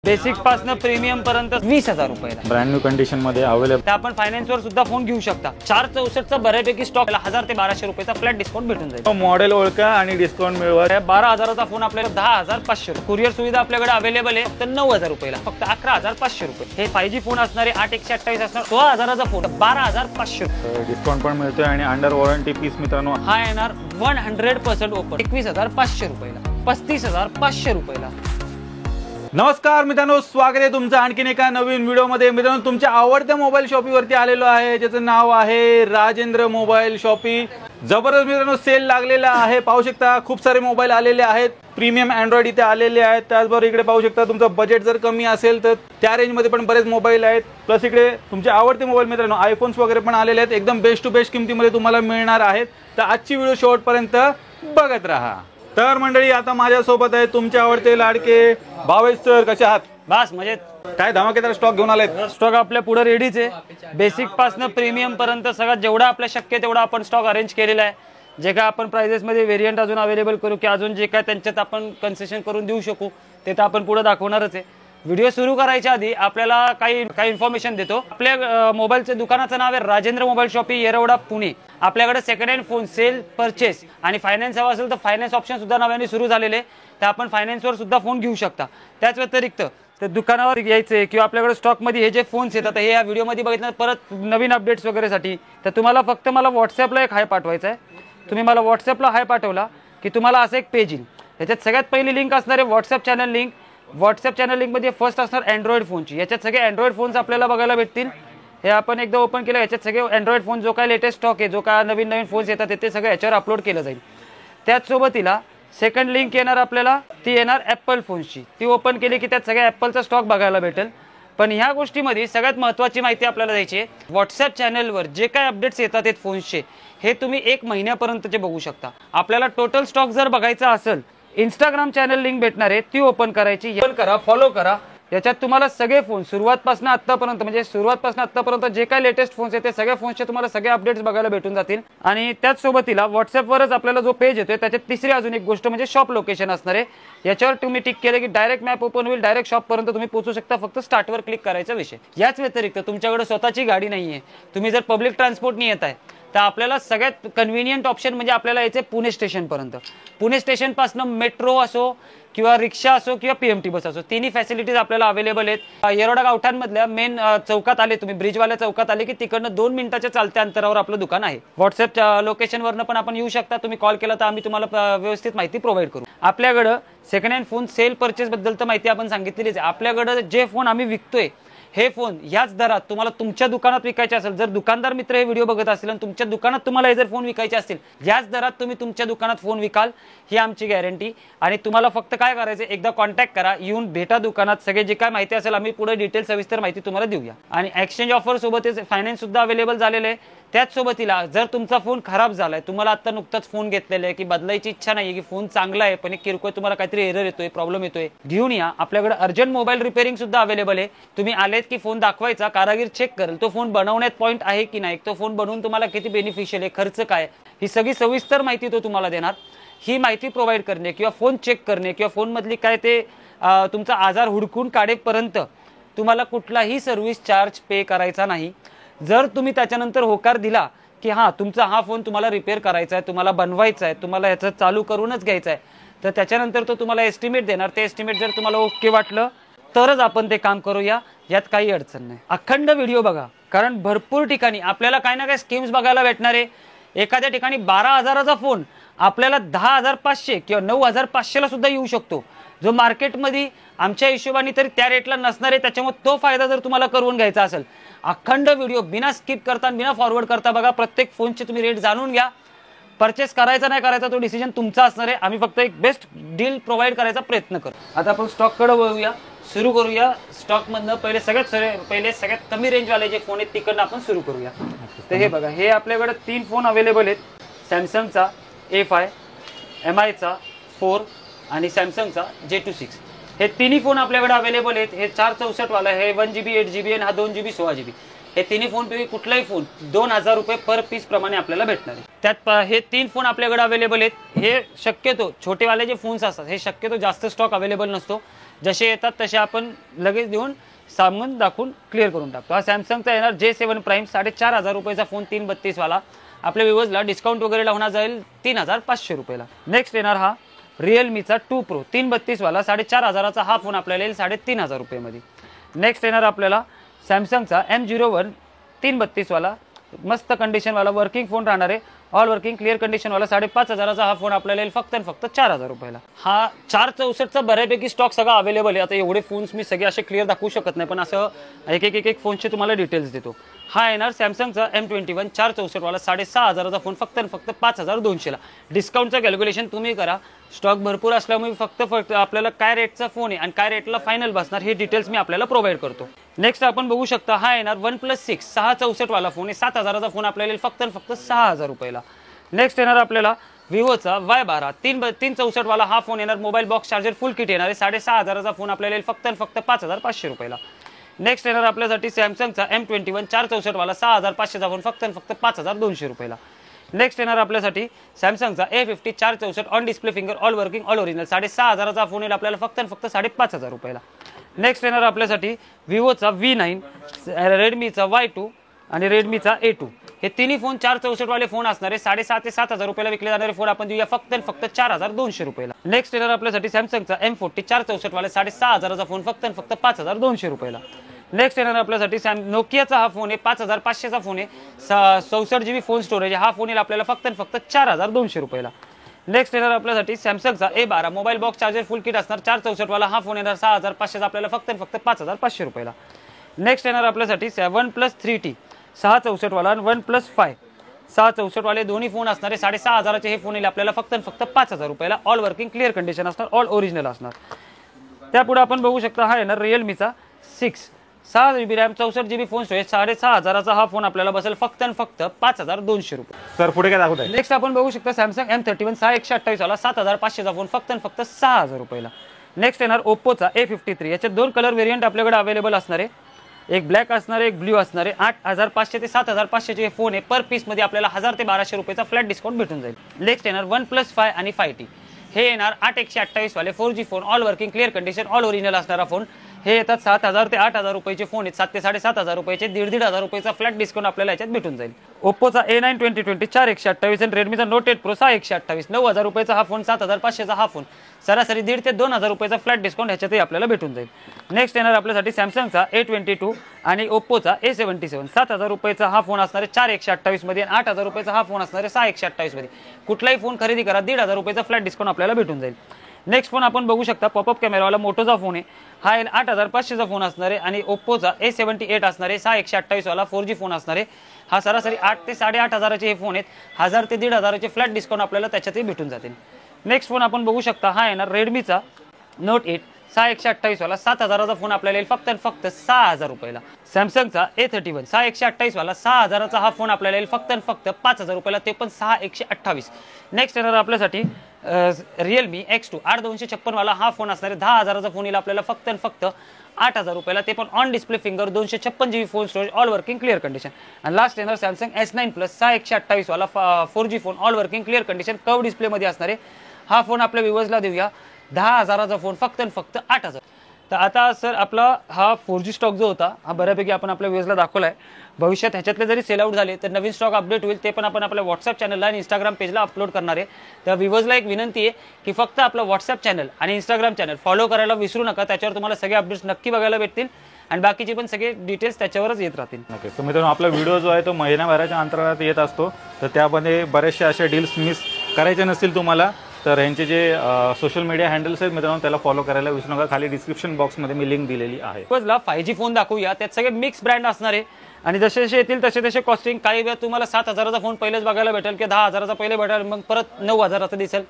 Basic पासून premium पर्यंत 20,000 रुपयाला ब्रँड न्यू कंडिशन मध्ये अवेलेबल. आपण फायनान्स वर सुद्धा फोन घेऊ शकता. 464 चा बऱ्यापैकी स्टॉक 1000 ते 1200 रुपयाचा फ्लॅट डिस्काउंट भेटून जाईल. मॉडेल ओळखा आणि डिस्काउंट मिळवा. 12,000चा फोन आपल्याला 10,500. कुरिअर सुविधा आपल्याकडे अवेलेबल आहे तर 9,000 रुपयाला फक्त 11,500 रुपये. हे 5G फोन असणारे 8/128 असणार 16,000चा फोन 12,500. डिस्काउंट पण मिळतोय आणि अंडर वॉरंटी पीस मित्रांनो हा येणार 100% ओपन 21,500 रुपयाला 35,500 रुपयाला. नमस्कार मित्रांनो, स्वागत आहे तुमचं आणखीन एका नवीन व्हिडिओमध्ये. मित्रांनो, तुमच्या आवडत्या मोबाईल शॉपीवरती आलेलो आहे, ज्याचं नाव आहे राजेंद्र मोबाईल शॉपी. जबरदस्त मित्रांनो सेल लागलेला आहे. पाहू शकता खूप सारे मोबाईल आलेले आहेत. प्रीमियम अँड्रॉइड इथे आलेले आहेत. त्याचबरोबर इकडे पाहू शकता तुमचं बजेट जर कमी असेल तर त्या रेंजमध्ये पण बरेच मोबाईल आहेत. प्लस इकडे तुमचे आवडते मोबाईल मित्रांनो आयफोन्स वगैरे पण आलेले आहेत. एकदम बेस्ट टू बेस्ट किमतीमध्ये तुम्हाला मिळणार आहेत. तर आजची व्हिडिओ शेवटपर्यंत बघत राहा. तर मंडळी, आता माझ्यासोबत आहे तुमचे आवडते लाडके भावेश सर. कसे आहात? बस म्हणजे काय धमाकेदार स्टॉक घेऊन आलेत? स्टॉक आपल्या पुढे रेडीच आहे. बेसिक पासून प्रीमियम पर्यंत सगळं जेवढा आपल्या शक्य तेवढा आपण स्टॉक अरेंज केलेला आहे. जे काय आपण प्राइजेस मध्ये व्हेरियंट अजून अवेलेबल करू की अजून जे काय त्यांच्यात आपण कन्सेशन करून देऊ शकू ते तर आपण पुढे दाखवणारच आहे. व्हिडिओ सुरू करायच्या आधी आपल्याला काही इन्फॉर्मेशन देतो. आपल्या मोबाईलच्या दुकानाचं नाव आहे राजेंद्र मोबाईल शॉपी, येरवडा, पुणे. आपल्याकडे second hand phone sale, purchase आणि फायनान्स हवा असेल तर फायनान्स ऑप्शन सुद्धा नव्याने सुरू झालेले. तर आपण फायनान्सवर सुद्धा फोन घेऊ शकता. त्याच व्यतिरिक्त तर दुकानावर यायचे किंवा आपल्याकडे स्टॉकमध्ये हे जे फोन्स येतात हे या व्हिडिओमध्ये बघितलं परत नवीन अपडेट्स वगैरेसाठी तर तुम्हाला फक्त मला व्हॉट्सअपला एक हाय पाठवायचा आहे. तुम्ही मला व्हॉट्सअपला हाय पाठवला की तुम्हाला असं एक पेज येईल. त्याच्यात सगळ्यात पहिली लिंक असणार आहे WhatsApp channel link. WhatsApp channel लिंकमध्ये फर्स्ट असणार अँड्रॉइड फोनची. याच्यात सगळे अँड्रॉइड फोन्स आपल्याला बघायला भेटतील. हे आपण एकदा ओपन केलं, याच्यात सगळे अँड्रॉइड फोन जो काय लेटेस्ट स्टॉक आहे, जो काय नवीन नवीन फोन्स येतात ते सगळं याच्यावर अपलोड केलं जाईल. त्याच सोबतीला सेकंड लिंक येणार आपल्याला, ती येणार ॲपल फोन्सची. ती ओपन केली की त्यात सगळ्या ॲपलचा स्टॉक बघायला भेटेल. पण ह्या गोष्टीमध्ये सगळ्यात महत्त्वाची माहिती आपल्याला द्यायची आहे. व्हॉट्सअप चॅनलवर जे काय अपडेट्स येतात आहेत फोन्सचे हे तुम्ही 1 महिन्यापर्यंतचे बघू शकता. आपल्याला टोटल स्टॉक जर बघायचा असेल, इंस्टाग्राम चॅनल लिंक भेटणार आहे, ती ओपन करायची. ओपन करा, फॉलो करा. याच्यात तुम्हाला सगळे फोन सुरुवातपासून आत्तापर्यंत जे काय लेटेस्ट फोन्स आहेत ते सगळ्या फोन्सचे तुम्हाला सगळे अपडेट्स बघायला भेटून जातील. आणि त्याच सोबतीला व्हॉट्सअपवरच आपल्याला जो पेज येतोय त्याच्यात तिसरी अजून एक गोष्ट म्हणजे शॉप लोकेशन असणार आहे. याच्यावर तुम्ही टिक केलं की डायरेक्ट मॅप ओपन होईल, डायरेक्ट शॉपपर्यंत तुम्ही पोहोचू शकता. फक्त स्टार्टवर क्लिक करायचा विषय. याच व्यतिरिक्त तुमच्याकडे स्वतःची गाडी नाहीये, तुम्ही जर पब्लिक ट्रान्सपोर्टनी येत आहे तर आपल्याला सगळ्यात कन्व्हिनियंट ऑप्शन म्हणजे आपल्याला यायचे पुणे स्टेशनपर्यंत. पुणे स्टेशनपासून मेट्रो असो किंवा रिक्षा असो किंवा पीएमटी बस असो, तिन्ही फॅसिलिटीज आपल्याला अवेलेबल आहेत. येरवडा गावठाणमधल्या मेन चौकात आले तुम्ही, ब्रिजवाल्या चौकात आले की तिकडनं 2 मिनिटाच्या चालत्या अंतरावर आपलं दुकान आहे. व्हॉट्सअप लोकेशनवरनं पण आपण येऊ शकता. तुम्ही कॉल केला तर आम्ही तुम्हाला व्यवस्थित माहिती प्रोव्हाइड करू. आपल्याकडं second hand phone sale purchase बद्दल तर माहिती आपण सांगितलेलीच आहे. आपल्याकडं जे फोन आम्ही विकतोय हे फोन याच दरात तुम्हाला तुमच्या दुकानात विकायचे असेल, जर दुकानदार मित्र हे व्हिडिओ बघत असतील आणि तुमच्या दुकानात तुम्हाला हे जर फोन विकायचे असतील, याच दरात तुम्ही तुमच्या दुकानात फोन विकाल, ही आमची गॅरंटी. आणि तुम्हाला फक्त काय करायचं, एकदा कॉन्टॅक्ट करा, येऊन भेटा दुकानात. सगळे जे काय माहिती असेल आम्ही पुढे डिटेल सविस्तर माहिती तुम्हाला देऊया. आणि एक्सचेंज ऑफर सोबतच फायनान्स सुद्धा अवेलेबल झालेलं आहे. त्याच सोबतीला जर तुमचा फोन खराब झालाय, तुम्हाला आता नुकताच फोन घेतलेला आहे की बदलायची इच्छा नाहीये, की फोन चांगला आहे पण एक किरकोळ तुम्हाला काहीतरी एरर येतोय, प्रॉब्लेम येतोय, घेऊन या. आपल्याकडे अर्जंट मोबाईल रिपेअरिंग सुद्धा अवेलेबल आहे. तुम्ही आलेत की फोन दाखवायचा, कारागीर चेक करेल तो फोन बनवण्यात पॉईंट आहे की नाही, तो फोन बनवून तुम्हाला किती बेनिफिशियल आहे, खर्च काय, ही सगळी सविस्तर माहिती तो तुम्हाला देणार. ही माहिती प्रोव्हाइड करणे किंवा फोन चेक करणे किंवा फोन मधली काय ते तुमचा आजार हुडकून काढेपर्यंत तुम्हाला कुठलाही सर्व्हिस चार्ज पे करायचा नाही. जर तुम्ही त्याच्यानंतर होकार दिला की हा तुमचा हा फोन तुम्हाला रिपेअर करायचा आहे, तुम्हाला बनवायचा आहे, तुम्हाला ह्याचं चालू करूनच घ्यायचा आहे, तर त्याच्यानंतर तो तुम्हाला एस्टिमेट देणार. ते एस्टिमेट जर तुम्हाला ओके वाटलं तरच आपण ते काम करूया, यात काही अडचण नाही. अखंड व्हिडिओ बघा, कारण भरपूर ठिकाणी आपल्याला काही ना काही स्कीम्स बघायला भेटणार आहे. एखाद्या ठिकाणी 12,000चा फोन आपल्याला 10,500 किंवा 9,500ला सुद्धा येऊ शकतो, जो मार्केटमध्ये आमच्या हिशोबाने तरी त्या रेटला नसणार आहे. त्याच्यामुळे तो फायदा जर तुम्हाला करून घ्यायचा असेल, अखंड व्हिडिओ बिना स्किप करता बिना फॉरवर्ड करता बघा. प्रत्येक फोनचे तुम्ही रेट जाणून घ्या. परचेस करायचा नाही करायचा तो डिसिजन तुमचा असणार आहे. आम्ही फक्त एक बेस्ट डील प्रोव्हाइड करायचा प्रयत्न करू. आता आपण स्टॉककडे वळूया, सुरू करूया. स्टॉकमधनं सगळ्यात कमी रेंजवाले जे फोन आहेत तिकडनं आपण सुरू करूया. तर हे बघा, हे आपल्याकडे 3 फोन अवेलेबल आहेत. सॅमसंगचा A5, MIचा 4 आणि सॅमसंगचा J26. हे तिन्ही फोन आपल्याकडे अवेलेबल आहेत. हे 464 वाला, हे 1GB 8GB आणि हा 2GB 16GB. हे तिन्ही फोन पैकी कुठलाही फोन 2,000 रुपये पर पीस प्रमाणे आपल्याला भेटणार आहे. त्यात हे 3 फोन आपल्याकडे अवेलेबल आहेत. हे शक्यतो छोटेवाले जे फोन्स असतात हे शक्यतो जास्त स्टॉक अवेलेबल नसतो. जसे येतात तसे आपण लगेच देऊन सामान दाखवून क्लिअर करून टाकतो. हा सॅमसंगचा येणार J7 प्राईम 4,500 रुपयाचा फोन 332 वाला. आपल्या व्ह्यूअर्सला डिस्काउंट वगैरे लावणार जाईल 3,500 रुपयाला. नेक्स्ट येणार हा रिअलमीचा 2 Pro 332 वाला 4,500चा हा फोन आपल्याला येईल 3,500 रुपयामध्ये. नेक्स्ट येणार आपल्याला सॅमसंगचा M01 332 वाला मस्त कंडिशनवाला वर्किंग फोन राहणार आहे. ऑल वर्किंग क्लिअर कंडिशनवाला 5,500चा हा फोन आपल्याला येईल फक्त आणि फक्त 4,000 रुपयाला. हा 464चा बऱ्यापैकी स्टॉक सगळा अवेलेबल आहे. आता एवढे फोन्स मी सगळे असे क्लिअर दाखवू शकत नाही, पण असं एक फोनचे तुम्हाला डिटेल्स देतो. हा येणार सॅमसंगचा M21 464 वाला 6,500चा फोन फक्त आणि फक्त 5,200ला. डिस्काउंटचं कॅल्क्युलेशन तुम्ही करा. स्टॉक भरपूर असल्यामुळे फक्त आपल्याला काय रेटचा फोन आहे आणि काय रेटला फायनल बसणार हे डिटेल्स मी आपल्याला प्रोव्हाइड करतो. नेक्स्ट आपण बघू शकता हा येणार OnePlus 6 664 वाला फोन आहे. 7,000चा फोन आपल्याला येईल फक्त आणि फक्त 6,000 रुपयाला. नेक्स्ट येणार आपल्याला विवोचा Y12 364 वाला हा फोन येणार. Mobile box charger full kit येणार आहे. 6,500चा फोन आपल्याला येईल फक्त आणि फक्त 5,500 रुपयाला. नेक्स्ट येणार आपल्यासाठी सॅमसंगचा M21 464 वाला 6,500चा फोन फक्त आणि फक्त 5,200 रुपयाला. नेक्स्ट येणार आपल्यासाठी सॅमसंगचा A50 464 on display finger all working all original 6,500चा फोन येईल आपल्याला फक्त आणि फक्त 5,500 रुपयाला. नेक्स्ट येणार आपल्यासाठी विवोचा V9 रेडमीचा Y2 आणि रेडमीचा A2 हे तिन्ही फोन 464 वाले फोन असणार आहे. 6,500 ते 7,000 रुपयाला विकले जाणारे फोन आपण देऊया फक्त आणि फक्त 4,200 रुपयाला. नेक्स्ट येणार आपल्यासाठी सॅमसंगचा M40 464 वाले 6,500चा फोन फक्त आणि फक्त 5,200 रुपयाला. नेक्स्ट येणार आपल्यासाठी नोकियाचा हा फोन आहे 5,500चा फोन आहे. 64 GB फोन स्टोरेज हा फोन येईल आपल्याला फक्त आणि फक्त 4,200 रुपयाला. नेक्स्ट येणार आपल्यासाठी सॅमसंगचा A12 mobile box charger full kit असणार 464 वाला हा फोन येणार 6,500चा आपल्याला फक्त आणि फक्त 5,500 रुपयाला. नेक्स्ट येणार आपल्यासाठी OnePlus 3T 664 वाला आणि OnePlus 5 664 वाले दोन्ही फोन असणार आहे. 6,500चे हे फोन येईल आपल्याला फक्त आणि फक्त 5,000 रुपयाला. ऑल वर्किंग क्लिअर कंडिशन असणार ऑल ओरिजिनल असणार. त्यापुढे आपण बघू शकता हा येणार रिअलमीचा 6 GB RAM 64 GB phone storage 6,500चा हा फोन आपल्याला बसेल फक्त आणि फक्त 5,200 रुपये. सर पुढे काय दाखवत आहे? नेक्स्ट आपण बघू शकता सॅमसंग M31 6128 वाला 7,500चा फोन फक्त आणि फक्त 6,000 रुपयाला. नेक्स्ट येणार ओप्पोचा A53 याचे दोन कलर व्हेरियंट आपल्याकडे अवेलेबल असणार आहे. एक ब्लॅक असणार आहे एक ब्ल्यू असणार आहे. 8,500 ते 7,500चे हे फोन आहे. पर पीस मध्ये आपल्याला 1,000 ते 1,200 रुपयाचा फ्लॅट डिस्काउंट भेटून जाईल. नेक्स्ट येणार OnePlus 5 आणि 5T हे येणार 8,128 वाले 4G phone all working clear condition all original असणारा फोन. हे येतात 7,000 ते 8,000 रुपयाचे फोन आहेत. 7,000 ते 7,500 रुपयाचे 1,500 रुपयाचा फ्लॅट डिस्काउंट आपल्याला याच्यात भेटून जाईल. ओप्पोचा A9 2020 4,128 आणि रेडमीचा Note 8 Pro 6,128 9,000 रुपयाचा हा फोन 7,500चा हा फोन सरासरी 1,500 ते 2,000 रुपयाचा फ्लॅट डिस्काउंट ह्याच्यातही आपल्याला भेटून जाईल. नेक्स्ट येणार आपल्यासाठी सॅमसंगचा A22 आणि ओप्पोचा A77 7,000 रुपयाचा हा फोन असणार आहे 4,128 मध्ये आणि 8,000 रुपयाचा हा फोन असणार आहे 6,128 मध्ये. कुठलाही फोन खरेदी करा 1,500 रुपयाचा फ्लॅट डिस्काउंट आपल्याला भेटून जाईल. नेक्स्ट फोन आपण बघू शकता पॉपअप कॅमेरावाला मोटोचा फोन आहे. हा 8,500चा फोन असणार आहे आणि ओप्पोचा A78 असणार आहे 6,128 वाला 4G फोन असणार आहे. हा सरासरी 8,000 ते 8,500चे हे फोन आहेत. 1,000 ते 1,500चे फ्लॅट डिस्काउंट आपल्याला त्याच्यातही भेटून जातील. नेक्स्ट फोन आपण बघू शकता हा येणार रेडमीचा Note 8 6,128 वाला 7,000चा फोन आपल्याला येईल फक्त आणि फक्त 6,000 रुपयाला. सॅमसंगचा A31 6,128 वाला 6,000चा हा फोन आपल्याला येईल फक्त आणि फक्त 5,000 रुपयाला ते पण 6,128. नेक्स्ट येणार आपल्यासाठी रिअलमी X2 8,256 वाला हा फोन असणार आहे 10,000चा फोन येईल आपल्याला फक्त आणि फक्त 8,000 रुपयाला ते पण on display finger 256 GB phone storage all working clear condition. आणि लास्ट येणार सॅमसंग S9 Plus 6,128 वाला 4G phone all working clear condition curve display मध्ये असणार आहे. हा फोन आपल्या व्ह्यूअर्सला देऊया 10,000चा फोन फक्त आणि फक्त 8,000. तर आता सर आपला हा 4G स्टॉक जो होता हा बऱ्यापैकी आपण आपल्या व्ह्यूअर्सला दाखवला आहे. भविष्यात ह्याच्यातले जरी सेल आउट झाले तर नवीन स्टॉक अपडेट होईल ते पण आपण आपल्या व्हॉट्सअप चॅनलला आणि इंस्टाग्राम पेजला अपलोड करणार आहे. त्या व्ह्यूअर्सला एक विनंती आहे की फक्त आपलं व्हॉट्सअप चॅनल आणि इंस्टाग्राम चॅनल फॉलो करायला विसरू नका. त्याच्यावर तुम्हाला सगळे अपडेट्स नक्की बघायला भेटतील आणि बाकीचे पण सगळे डिटेल्स त्याच्यावरच येत राहतील. ओके, तर मित्रांनो आपला व्हिडिओ जो आहे तो महिन्याभराच्या अंतराळात येत असतो. तर त्यामध्ये बरेचसे असे डील्स मिस करायचे नसतील तुम्हाला तर यांचे जे सोशल मीडिया हँडल्स आहेत मित्रांनो त्याला फॉलो करायला विसरू नका. खाली डिस्क्रिप्शन बॉक्समध्ये मी लिंक दिलेली आहे. 5G phone दाखवूया. त्यात सगळे मिक्स ब्रँड असणार आहे आणि जसे जसे येतील तसे तसे कॉस्टिंग. काही वेळा तुम्हाला 7,000चा फोन पहिलेच बघायला भेटेल की 10,000चा पहिले भेटेल मग परत 9,000चा दिसेल.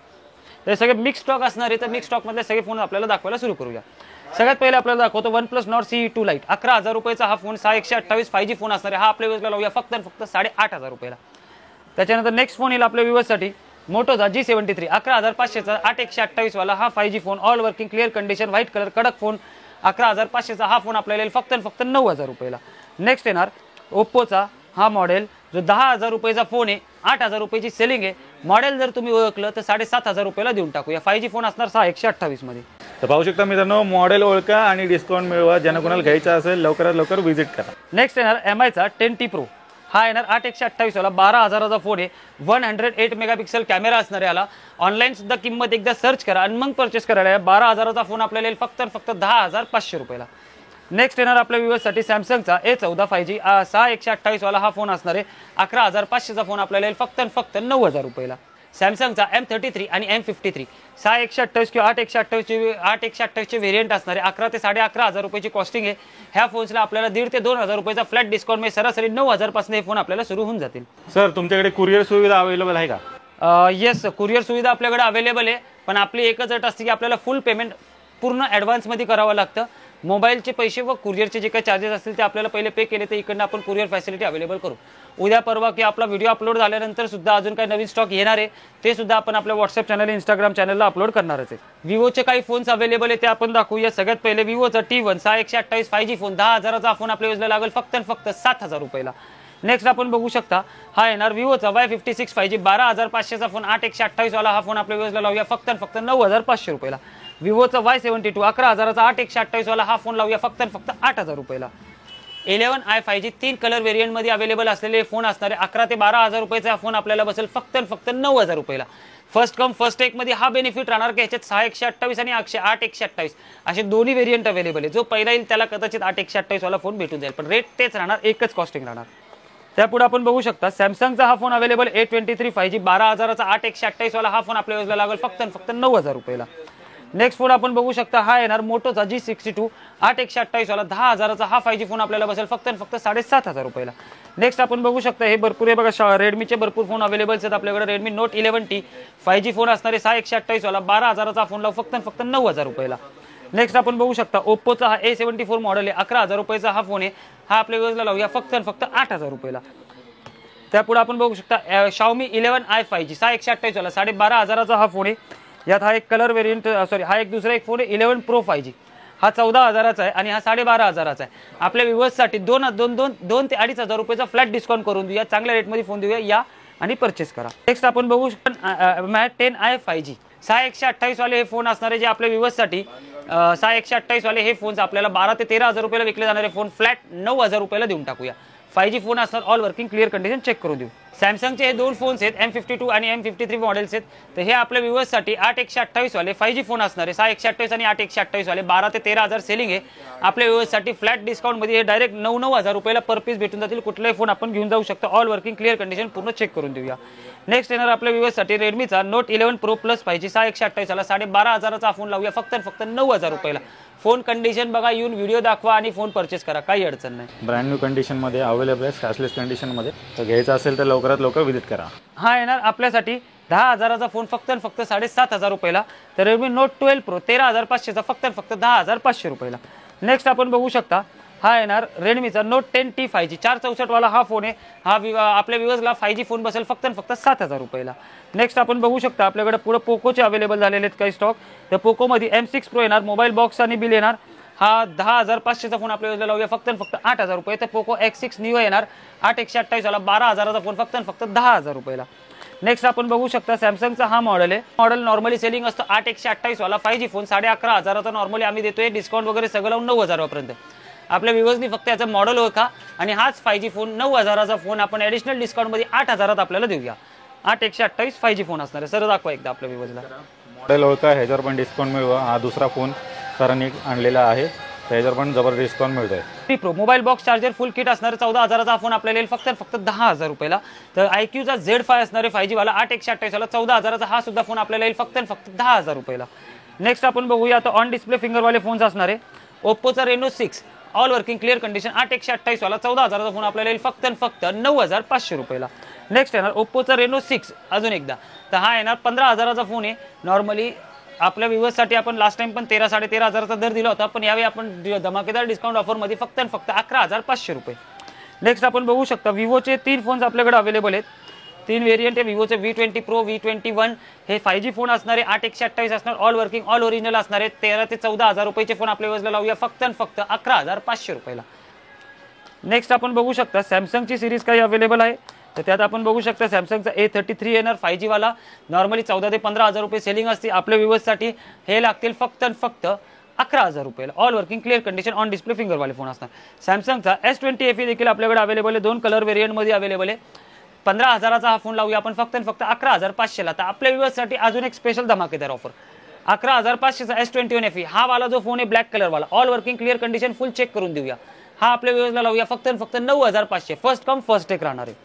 हे सगळे मिक्स स्टॉक असणार आहे. तर मिक्स स्टॉकमधले सगळे फोन आपल्याला दाखवायला सुरू करूया. सगळ्यात पहिले आपल्याला दाखवतो OnePlus Nord CE2 Lite 11,000 रुपयाचा हा फोन 6,128 5G फोन असणार आहे. हा आपल्या व्ह्यूअर्सला लावूया फक्त आणि फक्त 8,500 रुपयाला. त्याच्यानंतर नेक्स्ट फोन येईल आपल्या व्ह्यूअर्ससाठी मोटोचा G73 11,500चा 8,128 वाला हा 5G phone all working clear condition white colour कडक फोन 11,500चा हा फोन आपल्याला येईल फक्त आणि फक्त 9,000 रुपयाला. नेक्स्ट येणार ओप्पोचा हा मॉडेल जो 10,000 रुपयाचा फोन आहे 8,000 रुपयाची सेलिंग आहे. मॉडेल जर तुम्ही ओळखलं तर 7,500 रुपयाला देऊन टाकूया. 5G फोन असणार 6,128 मध्ये. तर पाहू शकता मित्रांनो, मॉडेल ओळखा आणि डिस्काउंट मिळवा. ज्यांना कोणाला घ्यायचं असेल लवकरात लवकर व्हिजिट करा. नेक्स्ट येणार MIचा 10T Pro. हा येणार 8/128 वाला 12,000चा फोन आहे. 108 मेगापिक्सल कॅमेरा असणार आहे. याला ऑनलाईन सुद्धा किंमत एकदा सर्च करा आणि मग परचेस करायला. 12,000चा फोन आपल्याला येईल फक्त 10,500 रुपयाला. नेक्स्ट येणार आपल्या व्ह्यूअर्ससाठी सॅमसंगचा A14 5G 6/128 वाला हा फोन असणार आहे. 11,500चा फोन आपल्याला येईल फक्त 9,000 रुपयाला. सॅमसंगचा M33 आणि M53 6/128 किंवा 8/128चे व्हेरियंट असणारे 11 ते 11,500 रुपयाची कॉस्टिंग आहे. ह्या फोन्सला आपल्याला 1,500 ते 2,000 रुपयाचा फ्लॅट डिस्काउंट म्हणजे सरासरी 9,000 पासून हे फोन आपल्याला सुरू होऊन जातील. सर तुमच्याकडे कुरिअर सुविधा अवेलेबल आहे का? येस, कुरिअर सुविधा आपल्याकडे अवेलेबल आहे. पण आपली एकच अट असते की आपल्याला फुल पेमेंट पूर्ण ॲडव्हान्समध्ये करावं लागतं. मोबाईलचे पैसे व कुरिअरचे जे काही चार्जेस असतील ते आपल्याला पहिले पे केले तर इकडनं आपण कुरिअर फॅसिलिटी अवेलेबल करू. उद्या परवा की आपला व्हिडिओ अपलोड झाल्यानंतर सुद्धा अजून काही नवीन स्टॉक येणार आहे ते सुद्धा आपण आपल्या व्हॉट्सअप चॅनल इंस्टाग्राम चॅनलला अपलोड करणारच आहे. विवोचे काही फोन्स अवेलेबल आहे ते आपण दाखवूया. सगळ्यात पहिले विवोचा T1 6/128 5G फोन 10,000चा फोन आपल्या योजना लागेल फक्त 7,000 रुपयाला. नेक्स्ट आपण बघू शकता हा येणार विवोचा Y56 5G 12,500चा फोन 8/128 वाला हा फोन आपल्या योजना लावूया फक्त 9,500 रुपयाला. विवोचा Y72 11,000चा 8/128 वाला हा फोन लावूया फक्त 8,000 रुपयाला. 11i 5G 3 कलर व्हेरियंटमध्ये अवेलेबल असलेले फोन असणारे 11,000 ते 12,000 रुपयाचा फोन आपल्याला बसेल फक्त 9,000 रुपयाला. फर्स्ट कम फर्स्ट टेक मध्ये हा बेनिफिट राहणार की याच्यात 6/128 आणि 8/128 असे दोन्ही व्हेरियंट अवेलेबल आहे. जो पहिला येईल त्याला कदाचित 8/128 वाला फोन भेटून जाईल, पण रेट तेच राहणार, एकच कॉस्टिंग राहणार. त्यापुढे आपण बघू शकता सॅमसंगचा हा फोन अवेलेबल A23 5G 12,000चा 8/128 वाला हा फोन आपल्या योजना लागेल फक्त 9,000 रुपयाला. नेक्स्ट फोन आपण बघू शकता हा येणार मोटोचा G62 8/128 वाला 10,000चा हा 5G फोन आपल्याला बसेल फक्त 7,500 रुपयाला. नेक्स्ट आपण बघू शकता हे भरपूर आहे बघा, रेडमीचे भरपूर फोन अवेलेबल आहेत आपल्याकडे. Redmi note 11T 5G phone असणारे 6/128 वाला 12,000चा फोन लावू फक्त 9,000 रुपयाला. नेक्स्ट आपण बघू शकता ओप्पोचा हा A74 मॉडेल आहे 11,000 रुपयाचा हा फोन आहे. हा आपल्या योजना लावूया फक्त 8,000 रुपयाला. त्यापुढे आपण बघू शकता Xiaomi 11i 5G 6/128 वाला 12,500चा हा फोन आहे. यात हा एक कलर व्हेरियंट हा एक दुसरा एक फोन आहे 11 Pro 5G हा 14,000चा आहे आणि हा 12,500चा आहे. आपल्या व्ह्यूअर्ससाठी 2 ते 2,500 रुपयाचा फ्लॅट डिस्काउंट करून देऊया. चांगल्या रेटमध्ये फोन देऊया या आणि परचेस करा. नेक्स्ट आपण बघू शकता Mate 10i 5G 6/128 वाले हे फोन असणारे जे आपल्या व्ह्यूअर्ससाठी 6/128 वाले हे फोन्स आपल्याला 12,000 ते 13,000 रुपयाला विकले जाणारे फोन फ्लॅट 9,000 रुपयाला देऊन टाकूया. 5G फोन असणार, all working, clear condition check करून देऊ. सॅमसंगचे हे दोन फोन्स आहेत M52 आणि M53 मॉडेल्स आहेत. तर हे आपल्या व्ह्यूअर्ससाठी 8/128 वाले 5G फोन असणार आहे. 6/128 आणि 8/128 वाले 12,000 ते 13,000 सेलिंग आहे. आपल्या व्ह्यूअर्ससाठी फ्लॅट डिस्काउंटमध्ये हे डायरेक्ट 9,000 रुपयाला पर पीस भेटून जातील. कुठलाही फोन आपण घेऊन जाऊ शकतो. ऑल वर्किंग, क्लिअर कंडिशन पूर्ण चेक करून देऊया. नेक्स्ट येणार आपल्या व्ह्यूअर्ससाठी रेडमीचा नोट 11 Pro Plus 5G 6/128 वाला 12,500चा फोन लावूया फक्त 9,000 रुपयाला. फोन कंडिशन बघा, येऊन व्हिडिओ दाखवा आणि फोन परचेस करा, काही अडचण नाही. ब्रँड न्यू कंडिशनमध्ये अवेलेबल आहे, स्क्रॅचलेस कंडिशनमध्ये. तर घ्यायचा असेल तर लवकरात लवकर व्हिजिट करा. हा येणार आपल्यासाठी 10,000चा फोन फक्त 7,500 रुपयाला. तर रेडमी नोट 12 Pro 13,500चा फक्त 10,500 रुपयाला. नेक्स्ट आपण बघू शकता हा येणार रेडमीचा नोट 10T 5G 464 वाला हा फोन आहे. हा आपल्या व्ह्यूअर्सला 5G फोन बसेल फक्त 7,000 रुपयाला. नेक्स्ट आपण बघू शकता आपल्याकडे पुढे पोकोचे अवेलेबल झालेले आहेत काही स्टॉक. तर पोकोमध्ये M6 Pro येणार, मोबाईल बॉक्स आणि बिल येणार. हा 10,500चा फोन आपल्या योजना लावूया फक्त 8,000 रुपये. तर पोको X6 Neo येणार 8/128 वाला 12,000चा फोन फक्त 10,000 रुपयाला. नेक्स्ट आपण बघू शकता सॅमसंगचा हा मॉडेल आहे. मॉडेल नॉर्मली सेलिंग असतो 8/128 वाला 5G फोन 11,500चा नॉर्मली आम्ही देतोय. डिस्काउंट वगैरे सगळं लावून 9,000 पर्यंत. आपल्या व्ह्यूअर्सनी फक्त याचा मॉडेल ओळखा आणि हाच 5G फोन 9,000चा फोन आपण ॲडिशनल डिस्काउंटमध्ये 8,000 आपल्याला देऊया. 8/128 5G फोन असणार आहे. सर दाखवा एकदा आपल्या व्ह्यूअर्सला. मॉडेल ओळखा, ह्याच्यावर पण डिस्काउंट मिळवा. हा दुसरा फोन सरांनी आणलेला आहे, त्याच्यावर पण जबरदस्त डिस्काउंट मिळतोय. Pro mobile box charger full kit असणार 14,000चा फोन आपल्याला येईल फक्त 10,000 रुपयाला. तर IQचा Z5 असणारे 5G वाला 8/128 वाला 14,000चा हा सुद्धा फोन आपल्याला येईल फक्त 10,000 रुपयाला. नेक्स्ट आपण बघूया आता ऑन डिस्प्ले फिंगरवाले फोन्स असणार आहे. ओप्पोचा Reno 6 all working, clear condition 8/128 वाला 14,000चा फोन आपल्याला येईल फक्त 9,500 रुपयाला. नेक्स्ट येणार ओप्पोचा Reno 6 अजून एकदा. तर हा येणार 15,000चा फोन आहे. नॉर्मली आपल्या व्ह्यूअर्ससाठी आपण लास्ट टाइम पण 13,500 दर दिला होता, पण यावेळी आपण धमाकेदार डिस्काउंट ऑफरमध्ये फक्त 11,500 रुपये. नेक्स्ट आपण बघू शकता विवोचे 3 फोन्स आपल्याकडे अवेलेबल आहेत. 3 व्हेरियंट आहे विवोचे V20 Pro V21 हे 5G फोन असणारे 8/128 असणार, ऑल वर्किंग, ऑल ओरिजिनल असणारे. 13,000 ते 14,000 रुपयाचे फोन आपल्या व्ह्यूअर्सला लावूया फक्त 11,500 रुपयाला. नेक्स्ट आपण बघू शकता सॅमसंगची सिरीज काही अवेलेबल आहे. तर त्यात आपण बघू शकता सॅमसंगचा A33 येणार 5G वाला. नॉर्मली 14 ते 15,000 रुपये सेलिंग असते. आपल्या व्ह्यूअर्ससाठी हे लागतील फक्त आणि फक्त 11,000 रुपयाला. All working clear condition on display फिंगरवाले फोन असतात. सॅमसंगचा S20 FE देखील आपल्याकडे अवेलेबल आहे. 2 कलर व्हेरियंटमध्ये अवेलेबल आहे. 15,000चा हा फोन लावूया आपण फक्त आणि फक्त 11,500ला. तर आपल्या व्ह्यूअर्ससाठी अजून एक स्पेशल धमाकेदार ऑफर. 11,500चा S21 FE हा वाला जो फोन आहे ब्लॅक कलर वाला, all working clear condition full check करून देऊया. हा आपल्या व्ह्यूअर्सला लावूया फक्त आणि फक्त 9,500. फर्स्ट कम फर्स्ट टेक राहणार आहे.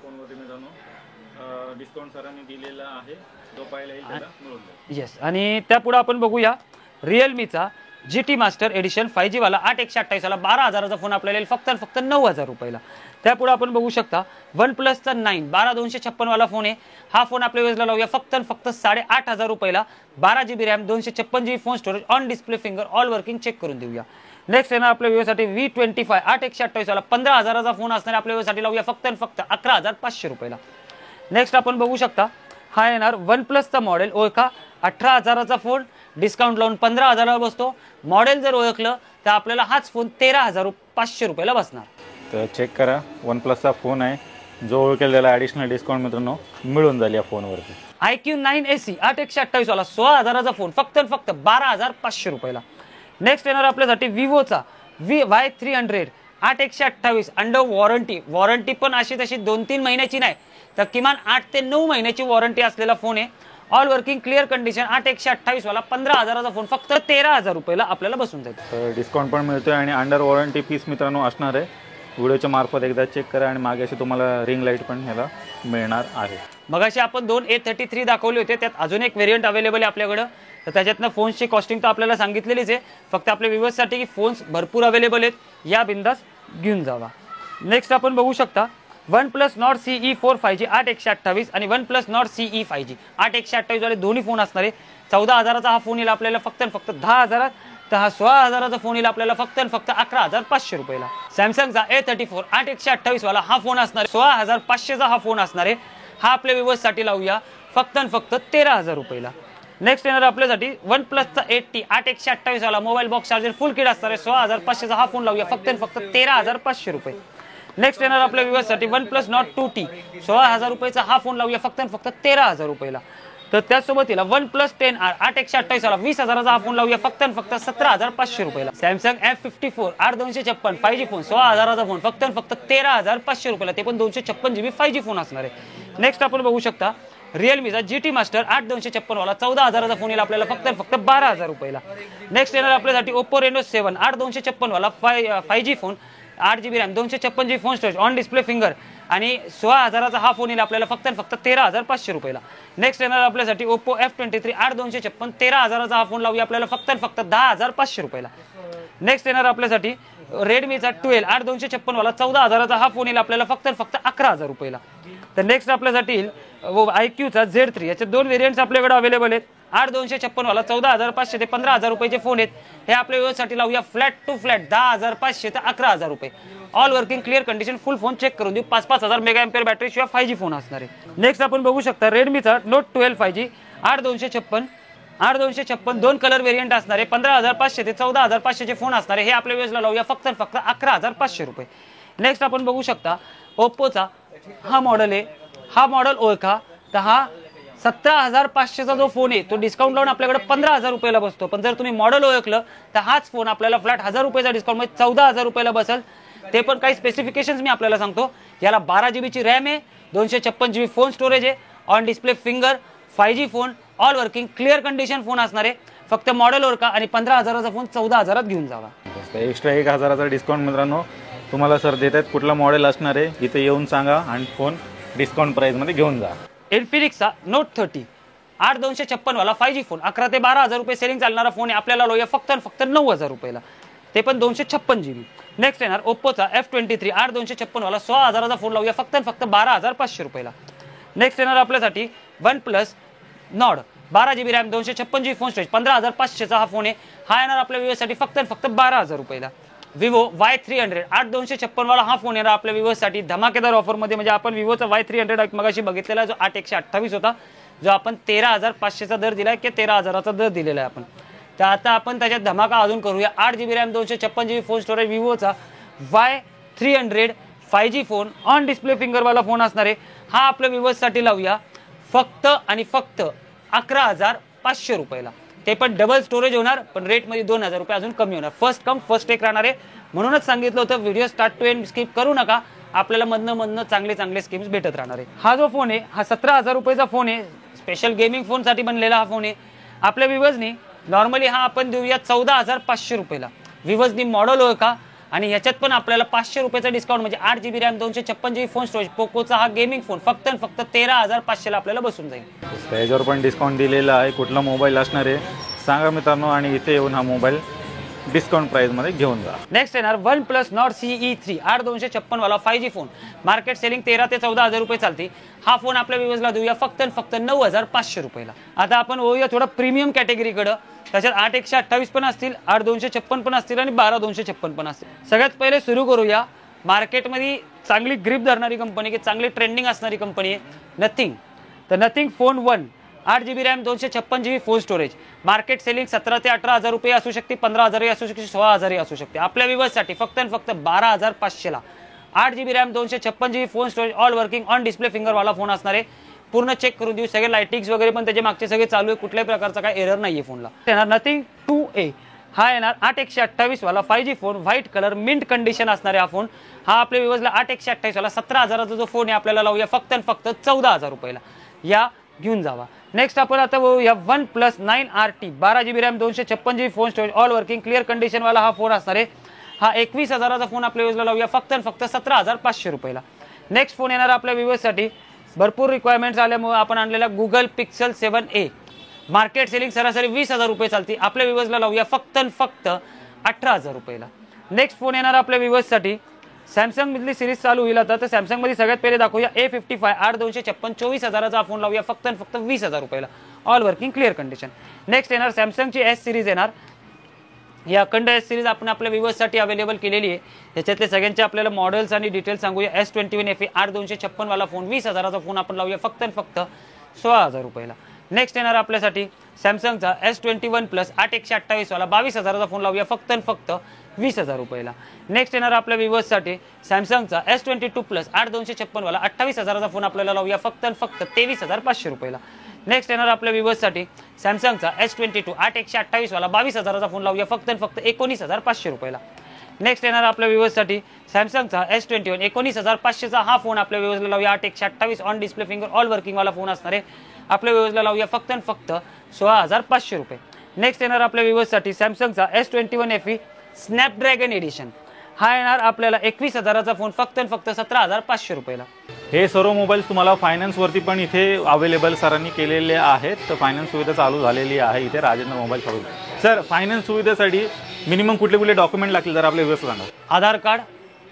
फोनवरती मित्रांनो डिस्काउंट सरांनी दिलेला आहे, जो पाहिला येईल त्याला मिळून जाईल. येस. आणि त्यापुढे आपण बघूया रिअलमीचा GT मास्टर एडिशन 5G वाला 8/128 वाला 12,000चा फोन आपल्याला येईल फक्त आणि फक्त 9,000 रुपयाला. त्यापुढे आपण बघू शकता वन प्लसचा 9 12,256 वाला फोन आहे. हा फोन आपल्या वेळेला लावूया फक्त आणि फक्त 8,500 रुपयाला. 12GB RAM 256GB phone storage on display finger all working check करून देऊया. नेक्स्ट येणार आपल्या व्ह्यूसाठी V25 8/128 वाला 15,000चा फोन असणार आपल्या व्ह्यूसाठी लावूया फक्त आणि फक्त 11,500 रुपयाला. नेक्स्ट आपण बघू शकता हा येणार वन प्लसचा मॉडेल ओळखा 18,000चा फोन डिस्काउंट लावून 15,000ला बसतो. मॉडेल जर ओळखलं तर आपल्याला हाच फोन 13,500 रुपयाला बसणार. तर चेक करा, वन प्लसचा फोन आहे, जो ओळखेल त्याला ॲडिशनल डिस्काउंट मित्रांनो मिळून जाईल या फोनवरती. IQ 9AC 8/128 वाला 16,000चा फोन फक्त आणि फक्त 12,500 रुपयाला. नेक्स्ट येणार आपल्यासाठी विवोचा Y300 8/128 अंडर वॉरंटी पण अशी तशी 2-3 महिन्याची नाही तर किमान 8 ते 9 महिन्याची वॉरंटी असलेला फोन आहे. ऑल वर्किंग क्लिअर कंडिशन 8/128 वाला 15,000चा फोन फक्त 13,000 रुपयाला आपल्याला बसून जाईल. तर डिस्काउंट पण मिळतोय आणि अंडर वॉरंटी पीस मित्रांनो असणार आहे. व्हिडिओच्या मार्फत एकदा चेक करा आणि मागे अशी तुम्हाला रिंग लाईट पण ह्याला मिळणार आहे. मगाशी आपण 2 A33 दाखवले होते, त्यात अजून एक व्हेरियंट अवेलेबल आहे आपल्याकडं. तर त्याच्यातनं फोन्सची कॉस्टिंग तर आपल्याला सांगितलेलीच आहे. फक्त आपल्या व्ह्यूअर्ससाठी की फोन्स भरपूर अवेलेबल आहेत, या बिंदास घेऊन जावा. नेक्स्ट आपण बघू शकता OnePlus Nord CE4 5G 8/128 आणि OnePlus Nord CE 5G 8/128 वाले दोन्ही फोन असणार आहे. 14,000चा हा फोन येईल आपल्याला फक्त आणि फक्त 10,000. तर हा 16,000चा फोन येईल आपल्याला फक्त आणि फक्त 11,500 रुपयाला. सॅमसंगचा A34 8/128 वाला हा फोन असणार आहे. 16,500चा हा फोन असणार आहे. हा आपल्या व्ह्यूअर्ससाठी लावूया फक्त आणि फक्त 13,000 रुपयाला. नेक्स्ट येणार आपल्यासाठी OnePlusचा 80 8/128 वाला mobile box charger full kit असणार आहे. 16,500चा हा फोन लावूया फक्त आणि फक्त 13,500 रुपये. नेक्स्ट येणार आपल्या व्ह्यूअर्ससाठी OnePlus Nord 2T 16,000 रुपयाचा हा फोन लावूया फक्त आणि फक्त 13,000 रुपयाला. तर त्याचसोबत याला OnePlus 10R 8/128 वाला 20,000चा हा फोन लावूया फक्त आणि फक्त 17,500 रुपयाला. Samsung F54 8/256 5G phone 16,000चा phone फक्त आणि फक्त 13,500 रुपयाला. ते पण 256GB 5G फोन असणार आहे. नेक्स्ट आपण बघू शकता रिअलमीचा GT मास्टर 8/256 वाला 14,000चा फोन येईल आपल्याला फक्त आणि फक्त 12,000 रुपयाला. नेक्स्ट येणार आपल्यासाठी Oppo Reno 7 8/256 वाला 5G phone 8GB RAM 256GB phone storage on display finger आणि 16,000चा हा फोन येईल आपल्याला फक्त आणि फक्त 13,500 रुपयाला. नेक्स्ट येणार आपल्यासाठी Oppo F23 8/256 13,000चा हा फोन लावूया आपल्याला फक्त आणि फक्त 10,500 रुपयाला. नेक्स्ट येणार आपल्यासाठी रेडमीचा 12 8/256 वाला 14,000चा हा फोन येईल आपल्याला फक्त आणि फक्त 11,000 रुपयाला. तर नेक्स्ट आपल्यासाठी IQचा Z3 याचे 2 व्हेरियंट्स आपल्याकडे अवेलेबल आहेत. 8/256 वाला 14,500 ते 15,000 रुपयाचे फोन आहेत. हे आपल्या व्ह्यूअर्ससाठी लावूया फ्लॅट टू फ्लॅट 10,500 ते 11,000 रुपये. All working clear condition full phone check करून देऊ. 5,000 मेगा बॅटरी शिवाय 5G फोन असणार आहे. नेक्स्ट आपण बघू शकता रेडमीचा Note 12 5G 8/256 2 कलर व्हेरियंट असणार आहे. 15,500 ते 14,500 चे फोन असणार आहे. हे आपल्या व्ह्यूअर्सला लावूया फक्त आणि फक्त 11,500 रुपये. नेक्स्ट आपण बघू शकता ओप्पोचा हा मॉडेल आहे. हा मॉडेल ओळखा तर हा 17,500चा जो फोन आहे तो डिस्काउंट लावून आपल्याकडे 15,000 रुपयाला बसतो. पण जर तुम्ही मॉडेल ओळखलं तर हाच फोन आपल्याला फ्लॅट 1,000 रुपयाचा डिस्काउंट म्हणजे 14,000 रुपयाला बसेल. ते पण काही स्पेसिफिकेशन्स मी आपल्याला सांगतो. याला 12GB रॅम आहे, 256GB फोन स्टोरेज आहे, on display finger 5G phone all working clear condition phone असणार आहे. फक्त मॉडेल ओळखा आणि 15,000चा फोन 14,000त घेऊन जावा. एक्स्ट्रा 1,000चा डिस्काउंट मित्रांनो तुम्हाला सर देत आहेत. कुठला मॉडेल असणार आहे इथे येऊन सांगा आणि फोन डिस्काउंट प्राइसमध्ये घेऊन जा. इन्फिनिक्सचा Note 30 8/256 वाला 5G फोन 11,000 ते 12,000 रुपये सेलिंग चालणारा फोन आहे. आपल्याला लावूया फक्त आणि फक्त 9,000 रुपयाला. ते पण 256GB. नेक्स्ट येणार ओप्पोचा F23 8/256 वाला 16,000चा फोन लावूया फक्त आणि फक्त 12,500 रुपयाला. नेक्स्ट येणार आपल्यासाठी OnePlus Nord 12GB RAM 256GB phone storage 15,500चा हा फोन आहे. हा येणार आपल्या व्ह्यूअर्ससाठी फक्त आणि फक्त 12,000 रुपयाला. विवो Y300 8/256 वाला हा फोन येणार आपल्या व्ह्यूअर्ससाठी धमाकेदार ऑफरमध्ये. म्हणजे आपण विवोचा Y300 मगाशी बघितलेला जो 8/128 होता, जो आपण 13,500चा दर दिलाय की 13,000चा दर दिलेला आहे आपण. तर आता आपण त्याच्यात धमाका अजून करूया. 8GB RAM 256GB phone storage विवोचा Y300 5G phone on display फिंगरवाला फोन असणार आहे. हा आपल्या व्ह्यूअर्ससाठी लावूया फक्त आणि फक्त 11,500 रुपयाला. ते पण डबल स्टोरेज होणार, पण रेटमध्ये 2,000 रुपये अजून कमी होणार. फर्स्ट कम फर्स्ट टेक राहणार आहे. म्हणूनच सांगितलं होतं video start to end skip करू नका. आपल्याला मधनं चांगले स्कीम्स भेटत राहणार आहे. हा जो फोन आहे हा 17,000 रुपयाचा फोन आहे. स्पेशल गेमिंग फोनसाठी बनलेला हा फोन आहे. आपल्या व्ह्यूअर्सनी नॉर्मली हा आपण देऊया 14,500 रुपयाला. व्ह्यूअर्सनी मॉडेल ओळखा आणि ह्याच्यात पण आपल्याला 500 रुपयाचा डिस्काउंट म्हणजे 8GB RAM 256GB phone storage पोकोचा हा गेमिंग फोन फक्त 13,500 ला आपल्याला बसून जाईल. त्याच्यावर पण डिस्काउंट दिलेला आहे. कुठला मोबाईल असणार आहे सांगा मित्रांनो आणि इथे येऊन हा मोबाईल डिस्काउंट प्राइस मध्ये घेऊन जा. नेक्स्ट येणार OnePlus Nord CE3 8256 वाला 5G फोन. मार्केट सेलिंग 13 ते 14,000 रुपये चालते. हा फोन आपल्या व्ह्यूअर्सला देऊया फक्त 9,500 रुपयाला. आता आपण होऊया थोडा प्रीमियम कॅटेगरीकडे. त्याच्यात 8/128 पण असतील, 8/256 पण असतील आणि 12/256 पण असतील. सगळ्यात पहिले सुरू करूया मार्केटमध्ये चांगली ग्रिप धरणारी कंपनी, की चांगली ट्रेंडिंग असणारी कंपनी आहे नथिंग. तर nothing phone 1 8GB RAM 256GB phone storage. Market selling 17 ते 18,000 रुपये असू शकते, 15,000 असू शकते, 16,000 असू शकते. आपल्या व्ह्यूअर्ससाठी फक्त 12,500 ला 8GB RAM 256GB phone storage all working on display फिंगरवाला फोन असणार आहे. पूर्ण चेक करून देऊ. सगळे लाइटिंग्स वगैरे पण त्याचे मागचे सगळे चालू आहे. कुठल्याही प्रकारचा काय एरर नाहीये फोनला. येणार नथिंग 2A. हा येणार 8/128 वाला 5G phone white colour mint condition असणार आहे हा फोन. हा आपल्या व्ह्यूअर्सला 8/128 वाला 17,000चा जो फोन आहे आपल्याला लावूया फक्त 14,000 रुपयाला. या घेऊन जावा. नेक्स्ट आपण आता बघूया OnePlus 9RT 12GB RAM 256GB phone storage all working clear condition वाला हा फोन असणार आहे. हा 21,000चा फोन आपल्या व्ह्यूअर्सला लावूया फक्त 17,500 रुपयाला. नेक्स्ट फोन येणार आपल्या व्ह्यूअर्ससाठी भरपूर रिक्वायरमेंट्स आल्यामुळे आपण आणलेला Google Pixel 7a. Market selling सरासरी 20,000 रुपये चालते. आपल्या व्ह्यूअर्सला लावूया फक्त 18,000 रुपयाला. नेक्स्ट फोन येणार आपल्या व्ह्यूअर्ससाठी सॅमसंग मधली सिरीज चालू होईल आता. तर सॅमसंग मध्ये सगळ्यात पहिले दाखवूया A55 8256 24,000चा फोन लावूया फक्त 20,000 रुपयाला all working clear condition. Next येणार सॅमसंगची S सिरीज येणार. ही अखंड S सिरीज आपण आपल्या व्ह्यूअर्ससाठी अवेलेबल केलेली आहे. याच्यातले सगळ्यांचे आपल्याला मॉडेल्स आणि डिटेल्स सांगूया. S21 FE 8256 वाला फोन 20,000चा फोन आपण लावूया फक्त 16,000 रुपयाला. नेक्स्ट येणार आपल्यासाठी सॅमसंगचा S21 Plus 8/128 वाला 22,000चा फोन लावूया फक्त 20,000 रुपयाला. नेक्स्ट येणार आपल्या व्ह्यूअर्ससाठी सॅमसंगचा S22 Plus 8/256 वाला 28,000चा फोन आपल्याला लावूया फक्त 23,500 रुपयाला. नेक्स्ट येणार आपल्या व्ह्यूअर्ससाठी सॅमसंगचा S22 8/128 वाला 22,000चा फोन लावूया फक्त 19,500 रुपयाला. नेक्स्ट येणार आपल्या व्ह्यूअर्ससाठी सॅमसंगचा S21 19,500चा हा फोन आपल्या व्ह्यूअर्सला लावूया 8/128 on display finger all working वाला फोन असणार आहे. आपल्या व्ह्यूअर्सला लावूया फक्त 16,500 रुपये. नेक्स्ट येणार आपल्या व्ह्यूअर्ससाठी सॅमसंगचा S21 FE स्नॅपड्रॅगन एडिशन. हा येणार आपल्याला 21,000चा फोन फक्त 17,500 रुपयाला. हे सर्व मोबाईल्स तुम्हाला फायनान्सवरती पण इथे अवेलेबल सरांनी केलेले आहेत. तर फायनान्स सुविधा चालू झालेली आहे इथे Rajendra mobile shopping. Sir finance सुविधेसाठी मिनिमम कुठले डॉक्युमेंट लागतील जर आपल्या व्यवस्था सांगा. आधार कार्ड,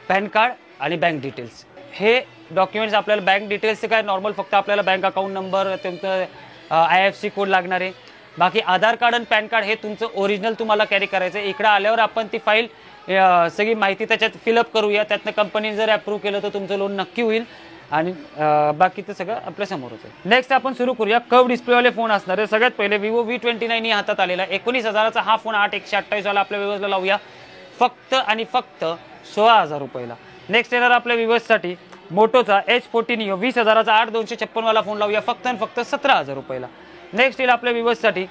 पॅन कार्ड आणि बँक डिटेल्स. हे डॉक्युमेंट्स आपल्याला बँक डिटेल्सचे काय नॉर्मल फक्त आपल्याला बँक अकाउंट नंबर तुमचं IFSC कोड लागणार आहे. बाकी आधार कार्ड आणि पॅन कार्ड हे तुमचं ओरिजिनल तुम्हाला कॅरी करायचं आहे. इकडे आल्यावर आपण ती फाईल सगळी माहिती त्याच्यात फिलअप करूया. त्यातनं कंपनीने जर अप्रूव्ह केलं तर तुमचं लोन नक्की होईल आणि बाकीचं सगळं आपल्या समोरच आहे. नेक्स्ट आपण सुरू करूया कर्व डिस्प्लेवाले फोन असणार आहे. सगळ्यात पहिले Vivo V29 ही हातात आलेला 19,000चा हा फोन 8/128 वाला आपल्या व्ह्यूअर्सला लावूया फक्त आणि फक्त 16,000 रुपयाला. नेक्स्ट येणार आपल्या व्ह्यूअर्ससाठी मोटोचा H40 Neo 20,000चा 8/256 वाला फोन लावूया फक्त 17,000 रुपयाला. नेक्स्ट येईल आपल्या व्ह्यूअर्ससाठी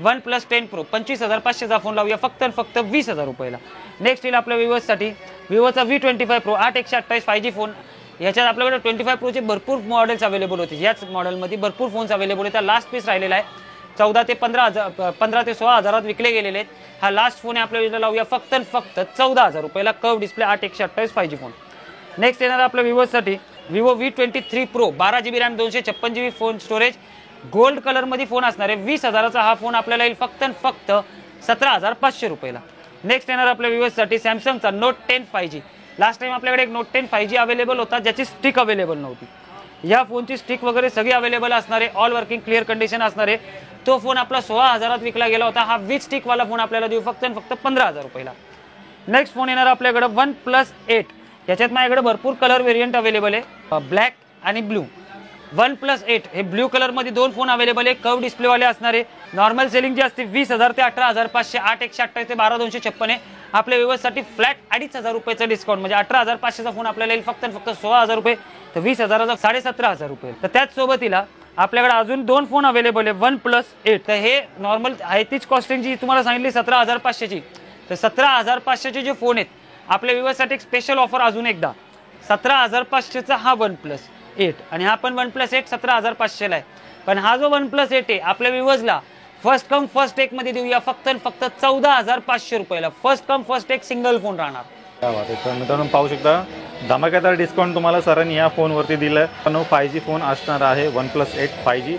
OnePlus 10 Pro 25,500चा फोन लावूया फक्त 20,000 रुपयाला. नेक्स्ट येईल आपल्या व्ह्यूअर्ससाठी Vivoचा V25 Pro 8/128 5G फोन. याच्यात आपल्याकडे 25 Proचे भरपूर मॉडेल्स अवेलेबल होते. याच मॉडेलमध्ये भरपूर फोन्स अवेलेबल आहेत. लास्ट पीस राहिलेला आहे. 14 ते 16,000 विकले गेलेले आहेत. हा लास्ट फोन आहे आपल्याला लावूया फक्त 14,000 रुपयाला curve display 8/128 5G phone. Next येणार आपल्या व्ह्यूअर्ससाठी Vivo V23 Pro 12GB RAM 256GB phone storage gold कलरमध्ये फोन असणार आहे. 20,000चा हा फोन आपल्याला येईल फक्त 17,500 रुपयाला. नेक्स्ट येणार आपल्या व्ह्यूअर्ससाठी सॅमसंगचा Note 10 5G. लास्ट टाइम आपल्याकडे एक Note 10 5G अवेलेबल होता ज्याची स्टिक अवेलेबल नव्हती. या फोनची स्टिक वगैरे सगळी अवेलेबल असणार आहे. ऑल वर्किंग क्लिअर कंडिशन असणार आहे. तो फोन आपला 16,000 विकला गेला होता. हा विथ स्टिक वाला फोन आपल्याला देऊ फक्त 15,000 रुपयाला. नेक्स्ट फोन येणार आपल्याकडे OnePlus 8. याच्यात माझ्याकडे भरपूर कलर व्हेरियंट अवेलेबल आहे ब्लॅक आणि ब्लू. OnePlus 8 हे ब्लू कलर मध्ये दोन फोन अवेलेबल आहे. कर्व डिस्प्ले वाले असणार आहे. नॉर्मल सेलिंग जी असते 20,000 ते 18,500 8/128 ते 12/256 आहे. आपल्या व्यवस्थेसाठी फ्लॅट 2,500 रुपयाचं डिस्काउंट, म्हणजे 18,500चा फोन आपल्याला येईल फक्त 16,000 रुपये, तर 20,000चा 17,500 रुपये. तर त्याच सोबतीला आपल्याकडे अजून 2 फोन अवेलेबल आहे, OnePlus 8. तर हे नॉर्मल आहे तीच कॉस्टिंग जी तुम्हाला सांगितली 17,500ची. तर 17,500चे जे फोन आहेत आपल्या व्यवस्थेसाठी एक स्पेशल ऑफर अजून एकदा, 17,500चा हा OnePlus 8 आणि हा पण OnePlus 8 17,500ला आहे. पण हा जो OnePlus 8 आहे आपल्या व्ह्यूअर्सला फर्स्ट कम फर्स्ट टेक मध्ये देऊया फक्त 14,500 रुपयाला. First come first take single phone राहणार. क्या बात आहे. तर मित्रांनो पाहू शकता धमाकेदार डिस्काउंट तुम्हाला सरांनी या फोनवरती दिलं. 5G फोन असणार आहे OnePlus 8 5G.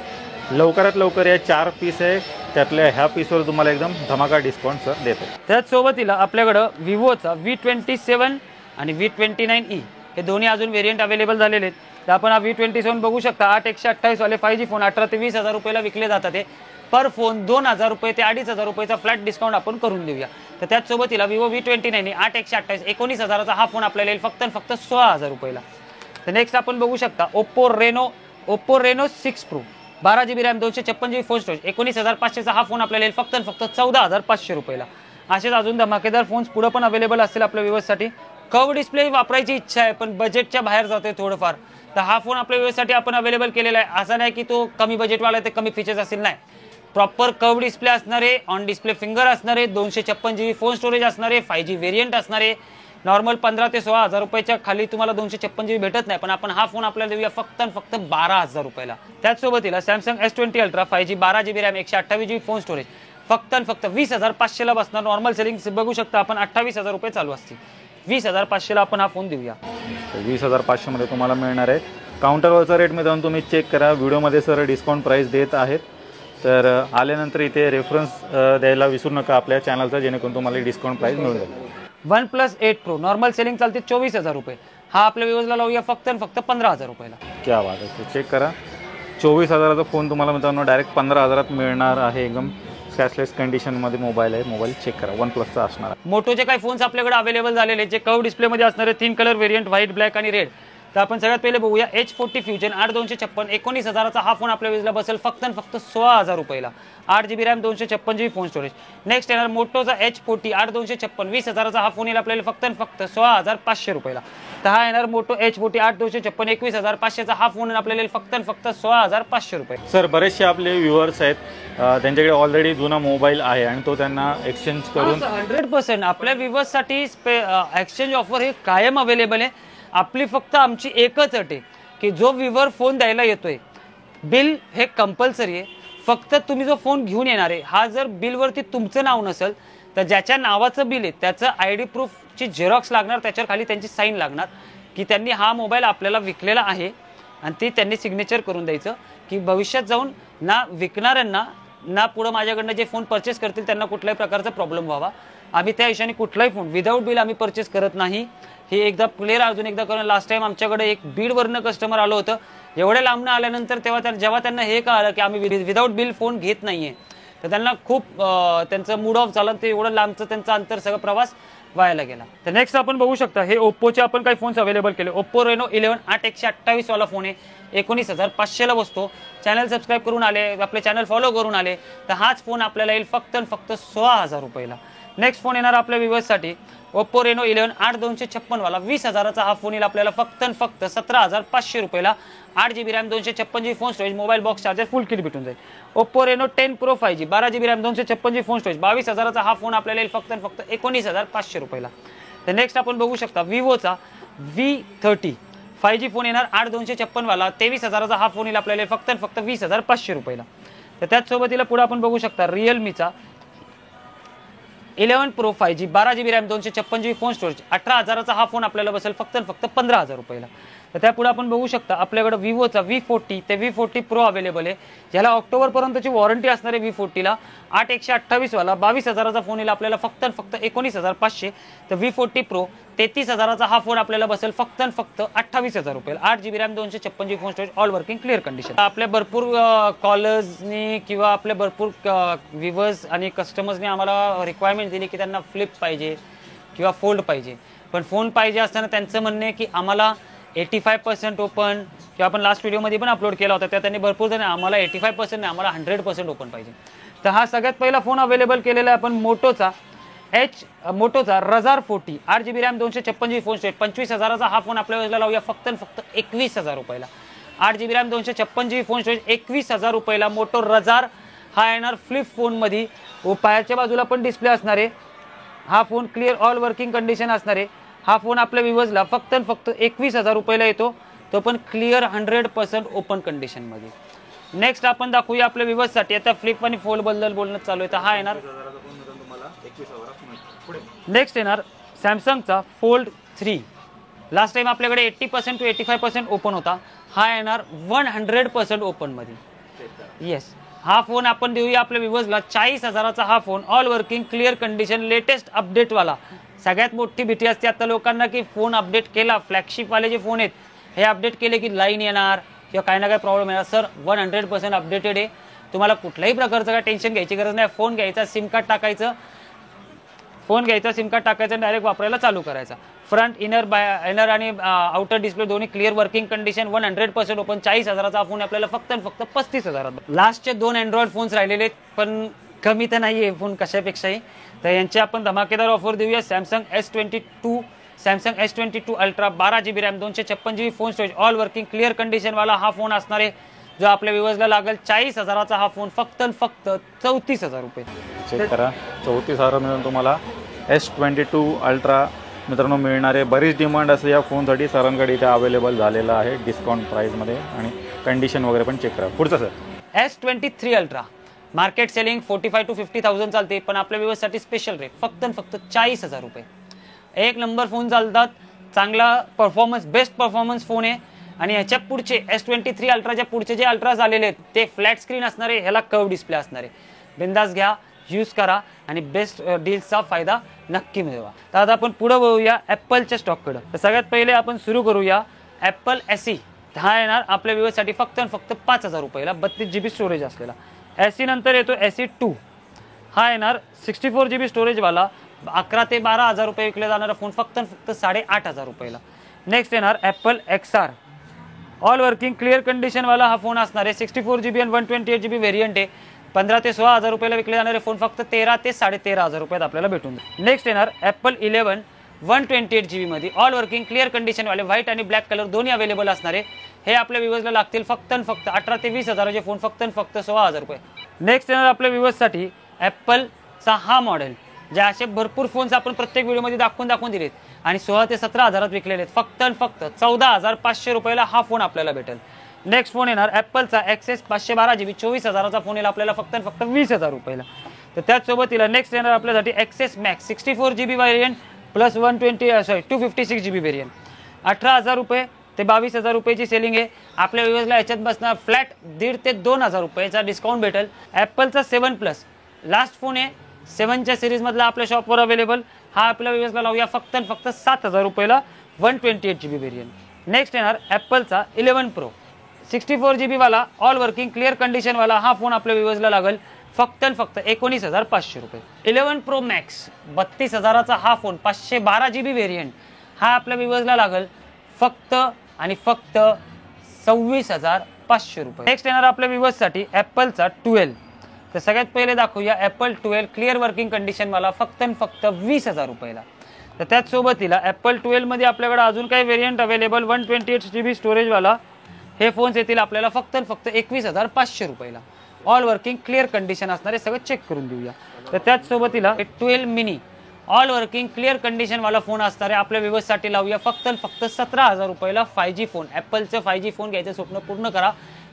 लवकरात लवकर या 4 पीस आहे, त्यातल्या ह्या पीसवर तुम्हाला एकदम धमाका डिस्काउंट सर देतो. त्याच सोबतीला आपल्याकडं विवोचा V27 आणि V29e हे दोन्ही अजून व्हेरियंट अवेलेबल झालेले आहेत. तर आपण हा V27 बघू शकता. 8/128 वाले 5G फोन 18 ते 20,000 रुपयाला विकले जातात. ते पर फोन 2,000 रुपये ते 2,500 रुपयाचा फ्लॅट डिस्काउंट आपण करून देऊया. तर त्याच सोबतीला विवो V29 8/128 19,000चा हा फोन आपल्याला येईल फक्त 16,000 रुपयाला. तर नेक्स्ट आपण बघू शकता Oppo Reno 6 pro 12GB RAM 256GB phone storage 19,500चा हा फोन आपल्याला येईल फक्त 14,500 रुपयाला. असेच अजून धमाकेदार फोन्स पुढे पण अवेलेबल असतील आपल्या व्यवस्थेसाठी. कर्व डिस्प्ले वापरायची इच्छा आहे पण बजेटच्या बाहेर जातोय थोडंफार, तर हा फोन आपल्या व्यवस्थेसाठी आपण अवेलेबल केलेला आहे. असं नाही की तो कमी बजेटवाला आहे ते कमी फीचर्स असतील, नाही. प्रॉपर कर्व डिस्प्ले असणारे, ऑन डिस्प्ले फिंगर असणारे, 256GB फोन स्टोरेज असणारे, 5G व्हेरियंट असणारे. नॉर्मल 15,000 ते 16,000 रुपयाच्या खाली तुम्हाला 256GB भेटत नाही, पण आपण हा फोन आपल्याला देऊया फक्त 12,000 रुपयाला. त्याचसोबतीला Samsung S20 ultra 5G 12GB RAM 128GB phone storage फक्त 20,500ला बसणार. नॉर्मल सेलिंग बघू शकता आपण 28,000 रुपये चालू असतील. 20,500ला आपण हा फोन देऊया. 20,500 मध्ये तुम्हाला मिळणार आहे. काउंटरवरचा रेट मित्रांनो तुम्ही चेक करा. व्हिडिओमध्ये सर डिस्काउंट प्राइस देत आहेत, तर आल्यानंतर इथे रेफरन्स द्यायला विसरू नका आपल्या चॅनलचा, जेणेकरून तुम्हाला डिस्काउंट प्राइस मिळून जाईल. OnePlus 8 Pro नॉर्मल सेलिंग चालते 24,000 रुपये, हा आपल्या व्यवस्थेला लावूया फक्त 15,000 रुपयाला. क्या बात आहे. चेक करा 24,000चा फोन तुम्हाला मित्रांनो डायरेक्ट 15,000त मिळणार आहे. एकदम कॅशलेस कंडिशनमध्ये मोबाईल आहे. मोबाईल चेक करा, OnePlusचा असणार आहे. मोटोचे काही फोन्स आपल्याकडे अवेलेबल झालेले जे कर्व डिस्प्लेमध्ये असणारे 3 कलर व्हेरियंट व्हाईट, ब्लॅक आणि रेड. तर आपण सगळ्यात पहिले बघूया H40 फ्युजन 8/256 19,000चा हा फोन आपल्या वेळेला बसेल फक्त 16,000 रुपयाला. 8GB RAM 256GB phone storage. Next येणार मोटोचा H40 8/256 20,000चा हा फोन येईल आपल्याला फक्त 16,500 रुपयाला. तर हा येणार मोटो H40 8/256 21,500चा हा फोन आपल्याला येईल फक्त 16,500 रुपये. सर बरेचसे आपले व्ह्युअर्स आहेत, त्यांच्याकडे ऑलरेडी जुना मोबाईल आहे आणि तो त्यांना एक्सचेंज करून 100% आपल्या व्ह्युअर्ससाठी एक्सचेंज ऑफर हे कायम अवेलेबल आहे. आपली फक्त आमची एकच अट आहे की जो व्ह्युअर फोन द्यायला येतोय बिल हे कंपल्सरी आहे. फक्त तुम्ही जो फोन घेऊन येणार आहे हा जर बिलवरती तुमचं नाव नसेल तर ज्याच्या नावाचं बिल आहे त्याचं ID प्रूफची झेरॉक्स लागणार, त्याच्यावर खाली त्यांची साईन लागणार की त्यांनी हा मोबाईल आपल्याला विकलेला आहे आणि ती त्यांनी सिग्नेचर करून द्यायचं की भविष्यात जाऊन ना विकणाऱ्यांना ना पुढं माझ्याकडनं जे फोन परचेस करतील त्यांना कुठल्याही प्रकारचा प्रॉब्लेम व्हावा. आम्ही त्या हिशोबाने कुठलाही फोन विदाऊट बिल आम्ही परचेस करत नाही. हे एकदा क्लिअर अजून एकदा करून. लास्ट टाइम आमच्याकडे एक बीडवरनं कस्टमर आलं होतं, एवढ्या लांबनं आल्यानंतर जेव्हा त्यांना हे कळलं की आम्ही विदाऊट बिल फोन घेत नाहीये तर त्यांना खूप त्यांचं मूड ऑफ झालं. ते एवढं लांबचं त्यांचा अंतर सगळं प्रवास व्हायला गेला. तर नेक्स्ट आपण बघू शकता हे ओप्पोचे आपण काही फोन्स अवेलेबल केले. ओप्पो रेनो 11 8/128 वाला फोन आहे 19,500ला बसतो. चॅनल सबस्क्राईब करून आले, आपले चॅनल फॉलो करून आले तर हाच फोन आपल्याला येईल फक्त 16,000 रुपयाला. नेक्स्ट फोन येणार आपल्या व्ह्युअर्ससाठी ओप्पो रेनो 11 8/256 वाला 20,000चा हा फोन येईल आपल्याला फक्त 17,500 रुपयाला. 8GB RAM 256GB phone storage, mobile box charger full kit भेटून जाईल. Oppo Reno 10 Pro 5G 12GB RAM 256GB phone storage 22,000चा हा फोन आपल्याला येईल फक्त 19,500 रुपयाला. तर नेक्स्ट आपण बघू शकता विवोचा V30 5G फोन येणार 8/256 वाला 23,000चा हा फोन येईल आपल्याला फक्त 20,500 रुपयाला. तर त्याचसोबतीला पुढे आपण बघू शकता रिअलमीचा 11 Pro 5G 12GB RAM 256GB phone storage 18,000चा हा फोन आपल्याला बसेल फक्त 15,000 रुपयाला. तर त्यापुढे आपण बघू शकता आपल्याकडे विवोचा V40 ते V40 Pro अवेलेबल आहे, ज्याला ऑक्टोबरपर्यंतची वॉरंटी असणार आहे. V40ला 8/128 वाला 22,000चा फोन येईल आपल्याला फक्त 19,500. तर V40 Pro 33,000चा हा फोन आपल्याला बसेल फक्त 28,000 रुपयाला. 8GB RAM 256GB phone storage all working clear condition. आपल्या भरपूर कॉलर्सनी किंवा आपल्या भरपूर व्ह्युअर्स आणि कस्टमर्सनी आम्हाला रिक्वायरमेंट दिली की त्यांना फ्लिप पाहिजे किंवा फोल्ड पाहिजे. पण फोन पाहिजे असताना त्यांचं म्हणणं आहे की आम्हाला 85% ओपन, किंवा आपण लास्ट व्हिडिओमध्ये पण अपलोड केला होता त्या त्यांनी भरपूर जण आम्हाला 85% नाही आम्हाला 100% ओपन पाहिजे. तर हा सगळ्यात पहिला फोन अवेलेबल केलेला आहे आपण मोटोचा मोटोचा Razr 40 8GB RAM 256GB phone storage 25,000चा हा फोन आपल्या वेळेला लावूया फक्त 21,000 रुपयाला. 8GB RAM 256GB phone storage 21,000 रुपयाला मोटो रजार हा येणार फ्लिप फोनमध्ये. पायाच्या बाजूला पण डिस्प्ले असणार आहे. हा phone clear all working condition असणार आहे. हा फोन आपल्या विवजला फक्त 21,000 रुपयाला येतो, तो पण क्लिअर 100% ओपन कंडिशनमध्ये. नेक्स्ट आपण दाखवूया आपल्या विवजसाठी. आता फ्लिप आणि फोल्ड बद्दल बोलणं चालू आहे तर हा येणार. नेक्स्ट येणार सॅमसंगचा फोल्ड 3. लास्ट टाइम आपल्याकडे 80% to 85% ओपन होता. हा येणार 100% ओपनमध्ये. येस, हा फोन आपण देऊया आपल्या विवजला 40,000चा हा phone all working clear condition latest अपडेटवाला. सगळ्यात मोठी भीती असते आता लोकांना की फोन अपडेट केला, फ्लॅगशिपवाले जे फोन आहेत हे अपडेट केले की लाईन येणार किंवा काही ना काही प्रॉब्लेम येणार. सर 100% अपडेटेड आहे. तुम्हाला कुठल्याही प्रकारचं काय टेन्शन घ्यायची गरज नाही. फोन घ्यायचा, सिम कार्ड टाकायचं, डायरेक्ट वापरायला चालू करायचा. फ्रंट इनर आणि आउटर डिस्प्ले दोन्ही क्लिअर वर्किंग कंडिशन 100% ओपन. 40,000चा फोन आपल्याला फक्त 35,000. लास्टचे 2 अँड्रॉइड फोन्स राहिलेले पण कमी तर नाही आहे फोन कशापेक्षाही. तर यांची आपण धमाकेदार ऑफर देऊया. Samsung S22 ultra 12GB RAM 256GB phone storage all working clear कंडिशनवाला हा फोन असणार आहे, जो आपल्या विवजला लागेल 40,000चा हा फोन फक्त 34,000 रुपये. चेक करा, 34,000 मिळून तुम्हाला S22 अल्ट्रा मित्रांनो मिळणार आहे. बरीच डिमांड असं या फोनसाठी सरांकडे इथे अवेलेबल झालेलं आहे डिस्काउंट प्राईजमध्ये. आणि कंडिशन वगैरे पण चेक करा. पुढचं sir S23 ultra market selling 45,000 to 50,000 चालते, पण आपल्या व्यवस्थेसाठी स्पेशल रेट फक्त 40,000 रुपये. एक नंबर फोन चालतात, चांगला परफॉर्मन्स, बेस्ट परफॉर्मन्स फोन आहे. आणि ह्याच्या पुढचे S23 अल्ट्राच्या पुढचे जे अल्ट्राज आलेले आहेत ते फ्लॅट स्क्रीन असणार आहे, ह्याला कर्व डिस्प्ले असणार आहे. बिंदास घ्या, यूज करा आणि बेस्ट डील्सचा फायदा नक्की मिळवा. तर आता आपण पुढे वळूया ॲपलच्या स्टॉककडे. तर सगळ्यात पहिले आपण सुरू करूया ॲपल SE. हा येणार आपल्या व्यवस्थेसाठी फक्त 5,000 रुपयाला 32GB स्टोरेज असलेला. SE नंतर येतो SE2. हा येणार 64GB स्टोरेजवाला 11,000 ते 12,000 रुपये विकले जाणारा फोन फक्त 8,500 रुपयाला. नेक्स्ट येणार Apple XR all working clear कंडिशनवाला हा फोन असणार आहे. 64GB आणि 128GB व्हेरियंट आहे. 15,000 ते 16,000 रुपयाला विकले जाणारे फोन फक्त 13,000 ते 13,500 रुपयात आपल्याला भेटून जाईल. नेक्स्ट येणार ॲपल 11 128GB मध्ये ऑल वर्किंग क्लिअर कंडिशनवाले व्हाईट आणि ब्लॅक कलर दोन्ही अवेलेबल असणार आहे. हे आपल्या विवजला लागतील फक्त 18,000 ते 20,000चे फोन फक्त 16,000 रुपये. नेक्स्ट येणार आपल्या विवजसाठी ॲपलचा हा मॉडेल, जे असे भरपूर फोन्स आपण प्रत्येक व्हिडिओमध्ये दाखवून दिलेत आणि 16,000 ते 17,000 विकलेले आहेत. फक्त 14,500 रुपयाला हा फोन आपल्याला भेटेल. नेक्स्ट फोन येणार ॲपलचा XS 512GB 24,000चा फोन येईल आपल्याला फक्त 20,000 रुपयाला. तर त्याचसोबत नेक्स्ट येणार आपल्यासाठी XS Max 64GB variant plus 256GB variant 18,000 रुपये ते 22,000 रुपयाची सेलिंग आहे. आपल्या व्ह्यूअर्सला याच्यात बसणार फ्लॅट 1,500 ते 2,000 रुपयाचा डिस्काउंट भेटेल. ॲपलचा 7 प्लस लास्ट फोन आहे 7च्या सिरीजमधला आपल्या शॉपवर अवेलेबल. हा आपल्या व्ह्यूअर्सला लावूया फक्त 7,000 रुपयाला 128GB व्हेरियंट. नेक्स्ट येणार ॲपलचा 11 Pro 64GB वाला ऑल वर्किंग क्लिअर कंडिशनवाला हा फोन आपल्या व्ह्यूअर्सला लागेल फक्त 19,500 रुपये. 11 Pro Max 32,000चा हा फोन 512GB व्हेरियंट हा आपल्या व्ह्यूअर्सला लागेल फक्त 26,500 रुपये. नेक्स्ट येणार आपल्या व्ह्यूअर्ससाठी ॲपलचा 12. तर सगळ्यात पहिले दाखवूया ॲपल 12 क्लिअर वर्किंग कंडिशनवाला फक्त 20,000 रुपयाला. तर त्याचसोबत ॲपल 12 मध्ये आपल्याकडे अजून काही व्हेरियंट अवेलेबल 128GB स्टोरेजवाला हे फोन्स येतील आपल्याला फक्त 21,500 रुपयाला. ऑल वर्किंग क्लिअर कंडिशन असणारे सगळं चेक करून देऊया. तर त्याचसोबत 12 मिनी ऑल वर्किंग क्लिअर कंडिशनवाला फोन असणारे आपल्या व्यवस्थेसाठी लावूया फक्त 17,000 रुपयाला 5G फोन. ॲपलचं 5G फोन घ्यायचं स्वप्न पूर्ण करा.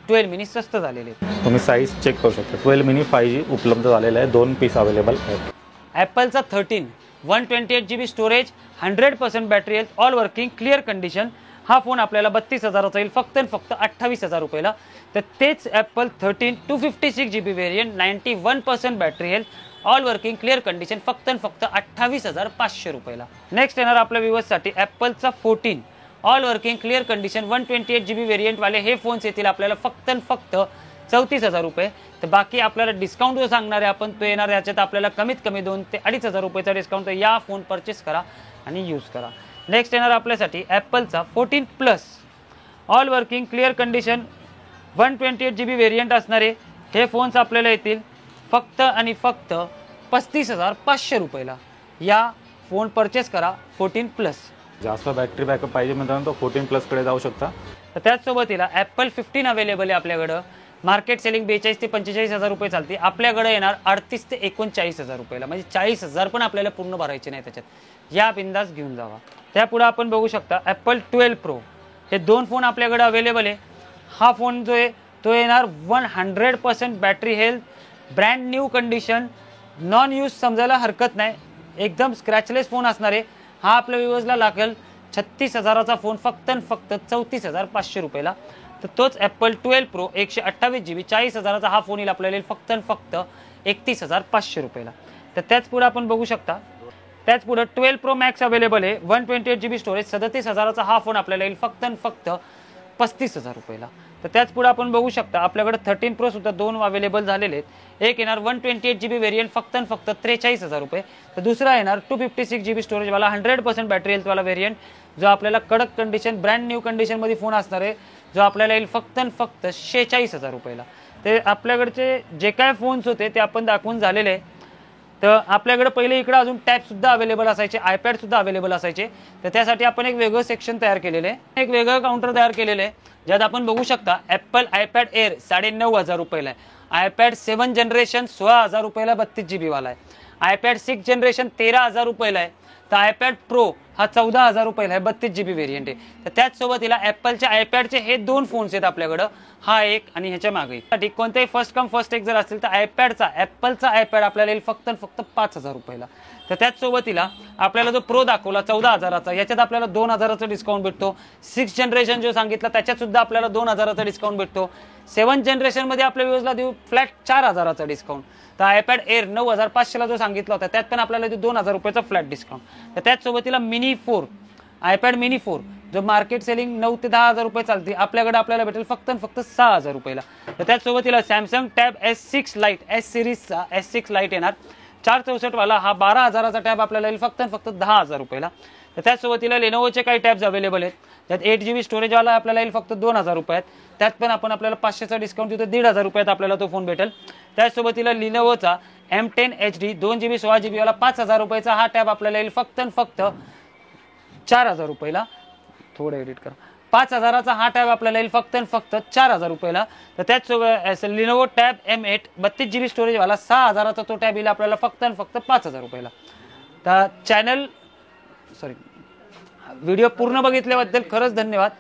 12 मिनी स्वस्त झालेले. तुम्ही साईज चेक करू शकता. 12 मिनी 5G उपलब्ध झालेलं आहे. 2 पीस अवेलेबल आहेत. ॲपलचा 13 128GB storage 100% battery health all working clear condition हा फोन आपल्याला 32,000चा येईल फक्त 28,000 रुपयाला. तर तेच Apple 13 256GB variant 91% battery health all working clear condition फक्त 28,500 रुपयाला. नेक्स्ट येणार आपल्या व्ह्यूअर्ससाठी ॲपलचा 14 all working clear condition 128GB व्हेरियंटवाले हे फोन्स येतील आपल्याला फक्त 34,000 रुपये. तर बाकी आपल्याला डिस्काउंट जो सांगणार आहे आपण तो येणार याच्यात आपल्याला कमीत कमी 2,000 ते 2,500 रुपयाचा डिस्काउंट. तर या फोन परचेस करा आणि यूज करा. नेक्स्ट येणार आपल्यासाठी ॲपलचा 14 plus all working clear condition 128GB variant असणारे हे फोन्स आपल्याला येतील फक्त 35,500 रुपयाला. या फोन परचेस करा 14+. जास्त बॅटरी बॅकअप पाहिजे मित्रांनो तो 14+ कडे जाऊ शकता. तर त्याचसोबतीला ॲपल 15 अवेलेबल आहे आपल्याकडं. मार्केट सेलिंग 42 ते 45 हजार रुपये चालते. आपल्याकडे येणार 38 ते 39 हजार रुपयाला, म्हणजे 40,000 पण आपल्याला पूर्ण भरायचे नाही त्याच्यात. या बिंदास घेऊन जावा. त्यापुढे आपण बघू शकता ॲपल 12 प्रो. हे 2 फोन आपल्याकडे अवेलेबल आहे. हा फोन जो आहे तो येणार 100% battery health, brand new condition, non use समजायला हरकत नाही, एकदम स्क्रॅचलेस फोन असणार आहे. हा आपल्या व्ह्यूअर्सला लागेल 36,000चा फोन फक्त 34,500 रुपयाला. तर तोच ॲपल 12 प्रो 128 GB 40,000चा हा फोन येईल आपल्याला फक्त 31,500 रुपयाला. तर त्याच पुढे आपण बघू शकता त्याच पुढे 12 प्रो मॅक्स अवेलेबल आहे. 128 GB स्टोरेज 37,000चा हा फोन आपल्याला येईल फक्त 35,000 रुपयाला. तर त्याच पुढे आपण बघू शकता आपल्याकडे 13 प्रो सुद्धा 2 अवेलेबल झालेले आहेत. एक येणार 128 GB व्हेरियंट फक्त 43,000 रुपये. तर दुसरा येणार 256 GB स्टोरेजवाला 100% बॅटरी हेल्थवाला व्हेरियंट, जो आपल्याला कडक कंडिशन ब्रँड न्यू कंडिशनमध्ये फोन असणार आहे, जो आपल्याला येईल फक्त 46,000 रुपयाला. ते आपल्याकडचे जे काय फोन्स होते ते आपण दाखवून झालेले आहे. तर आपल्याकडे पहिले इकडे अजून टॅबसुद्धा अवेलेबल असायचे, आयपॅडसुद्धा अवेलेबल असायचे. तर त्यासाठी आपण एक वेगळं सेक्शन तयार केलेलं आहे, एक वेगळं काउंटर तयार केलेलं आहे, ज्यात आपण बघू शकता ॲपल आयपॅड एअर 9,500 रुपयाला आहे. आयपॅड 7 जनरेशन 16,000 रुपयाला 32 GB वाला आहे. आयपॅड 6 जनरेशन 13,000 रुपयाला आहे. तर आयपॅड प्रो हा 14,000 रुपयाला आहे, 32 GB व्हेरियंट आहे. तर त्याचसोबतीला ॲपलच्या आयपॅडचे हे 2 फोन्स आहेत आपल्याकडं, हा एक आणि ह्याच्या मागे. कोणतेही फर्स्ट कम फर्स्ट एक जर असतील तर ॲपलचा आयपॅड आपल्याला येईल फक्त 5,000 रुपयाला. तर त्याचसोबतीला आपल्याला जो प्रो दाखवला 14,000चा, याच्यात आपल्याला 2,000चा डिस्काउंट भेटतो. 6 जनरेशन जो सांगितला त्याच्यात सुद्धा आपल्याला 2,000चा डिस्काउंट भेटतो. 7 जनरेशनमध्ये आपल्या व्ह्यूअर्सला देऊ फ्लॅट 4,000चा डिस्काउंट. तर आयपॅड एअर 9,500ला जो सांगितला होता त्यात पण आपल्याला 2,000 रुपयाचा फ्लॅट डिस्काउंट. तर त्याचसोबतीला मिनी 4 आयपॅड मिनी 4 जो मार्केट सेलिंग 9 ते 10,000 रुपये चालते, आपल्याकडे आपल्याला भेटेल फक्त 6,000 रुपयाला. तर त्याचसोबतीला Samsung tab S6 lite S सिरीजचा S6 लाईट येणार 464 वाला, हा 12,000चा टॅब आपल्याला येईल फक्त 10,000 रुपयाला. तर त्याचसोबतीला लेनोवोचे काही टॅब्स अवेलेबल आहेत, त्यात 8 GB स्टोरेजवाला आपल्याला येईल फक्त 2,000 रुपयात. त्यात पण आपण आपल्याला 500चा डिस्काउंट देतो, 1,500 रुपयात आपल्याला तो फोन भेटेल. त्याचसोबतीला लिनोवोचा M10 HD 2 GB 16 GB वाला 5,000 रुपयाचा हा टॅब आपल्याला येईल फक्त 4,000 रुपयाला. थोडं एडिट करा. 5,000चा हा टॅब आपल्याला येईल फक्त 4,000 रुपयाला. तर त्याच लिनोवो टॅब M8 32 GB स्टोरेजवाला 6,000चा तो टॅब येईल आपल्याला फक्त 5,000 रुपयाला. तर व्हिडिओ पूर्ण बघितल्याबद्दल खरंच धन्यवाद.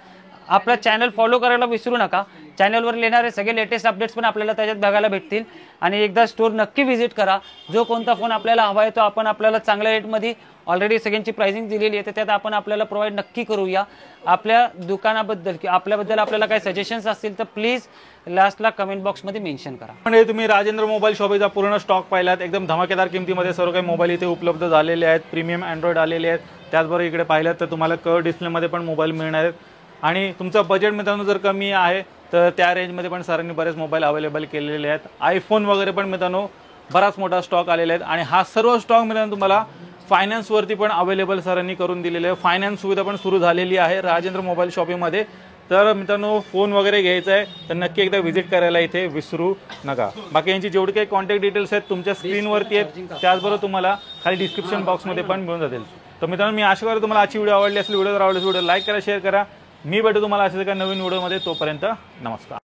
आपला चॅनल फॉलो करायला विसरू नका. चॅनलवर येणारे सगळे लेटेस्ट अपडेट्स पण आपल्याला त्याच्यात बघायला भेटतील. आणि एकदा स्टोर नक्की व्हिजिट करा. जो कोणता फोन आपल्याला हवा आहे तो आपण आपल्याला चांगल्या रेटमध्ये ऑलरेडी सगळ्यांची प्राइसिंग दिलेली आहे, तर त्यात आपण आपल्याला प्रोव्हाइड नक्की करूया. आपल्या दुकानाबद्दल किंवा आपल्याबद्दल आपल्याला काही सजेशन्स असतील तर प्लीज लास्टला कमेंट बॉक्समध्ये मेन्शन करा. म्हणजे तुम्ही राजेंद्र मोबाईल शॉपीचा पूर्ण स्टॉक पाहिलात. एकदम धमाकेदार किमतीमध्ये सर्व काही मोबाईल इथे उपलब्ध झालेले आहेत. प्रीमियम अँड्रॉइड आलेले आहेत. त्याचबरोबर इकडे पाहिलात तर तुम्हाला कर्व डिस्प्लेमध्ये पण मोबाईल मिळणार आहेत. आणि तुमचा बजेट मित्रांनो जर कमी आहे तर त्या रेंजमध्ये पण सरांनी बरेच मोबाईल अवेलेबल केलेले आहेत. आयफोन वगैरे पण मित्रांनो बराच मोठा स्टॉक आलेला आहे. आणि हा सर्व स्टॉक मित्रांनो तुम्हाला फायनान्सवरती पण अवेलेबल सरांनी करून दिलेले आहे. फायनान्स सुविधा पण सुरू झालेली आहे राजेंद्र मोबाईल शॉपिंगमध्ये. तर मित्रांनो फोन वगैरे घ्यायचा आहे तर नक्की एकदा व्हिजिट करायला इथे विसरू नका. बाकी यांची जेवढी काही कॉन्टॅक्ट डिटेल्स आहेत तुमच्या स्क्रीनवरती आहेत, त्याचबरोबर तुम्हाला खाली डिस्क्रिप्शन बॉक्समध्ये पण मिळून जातील. तर मित्रांनो मी आशा करतो तुम्हाला आजची व्हिडिओ आवडली असेल. व्हिडिओ जर आवडली व्हिडिओ लाईक करा, शेअर करा. मी भेटू तुम्हाला अशाच एका नवीन व्हिडिओमध्ये. तोपर्यंत नमस्कार.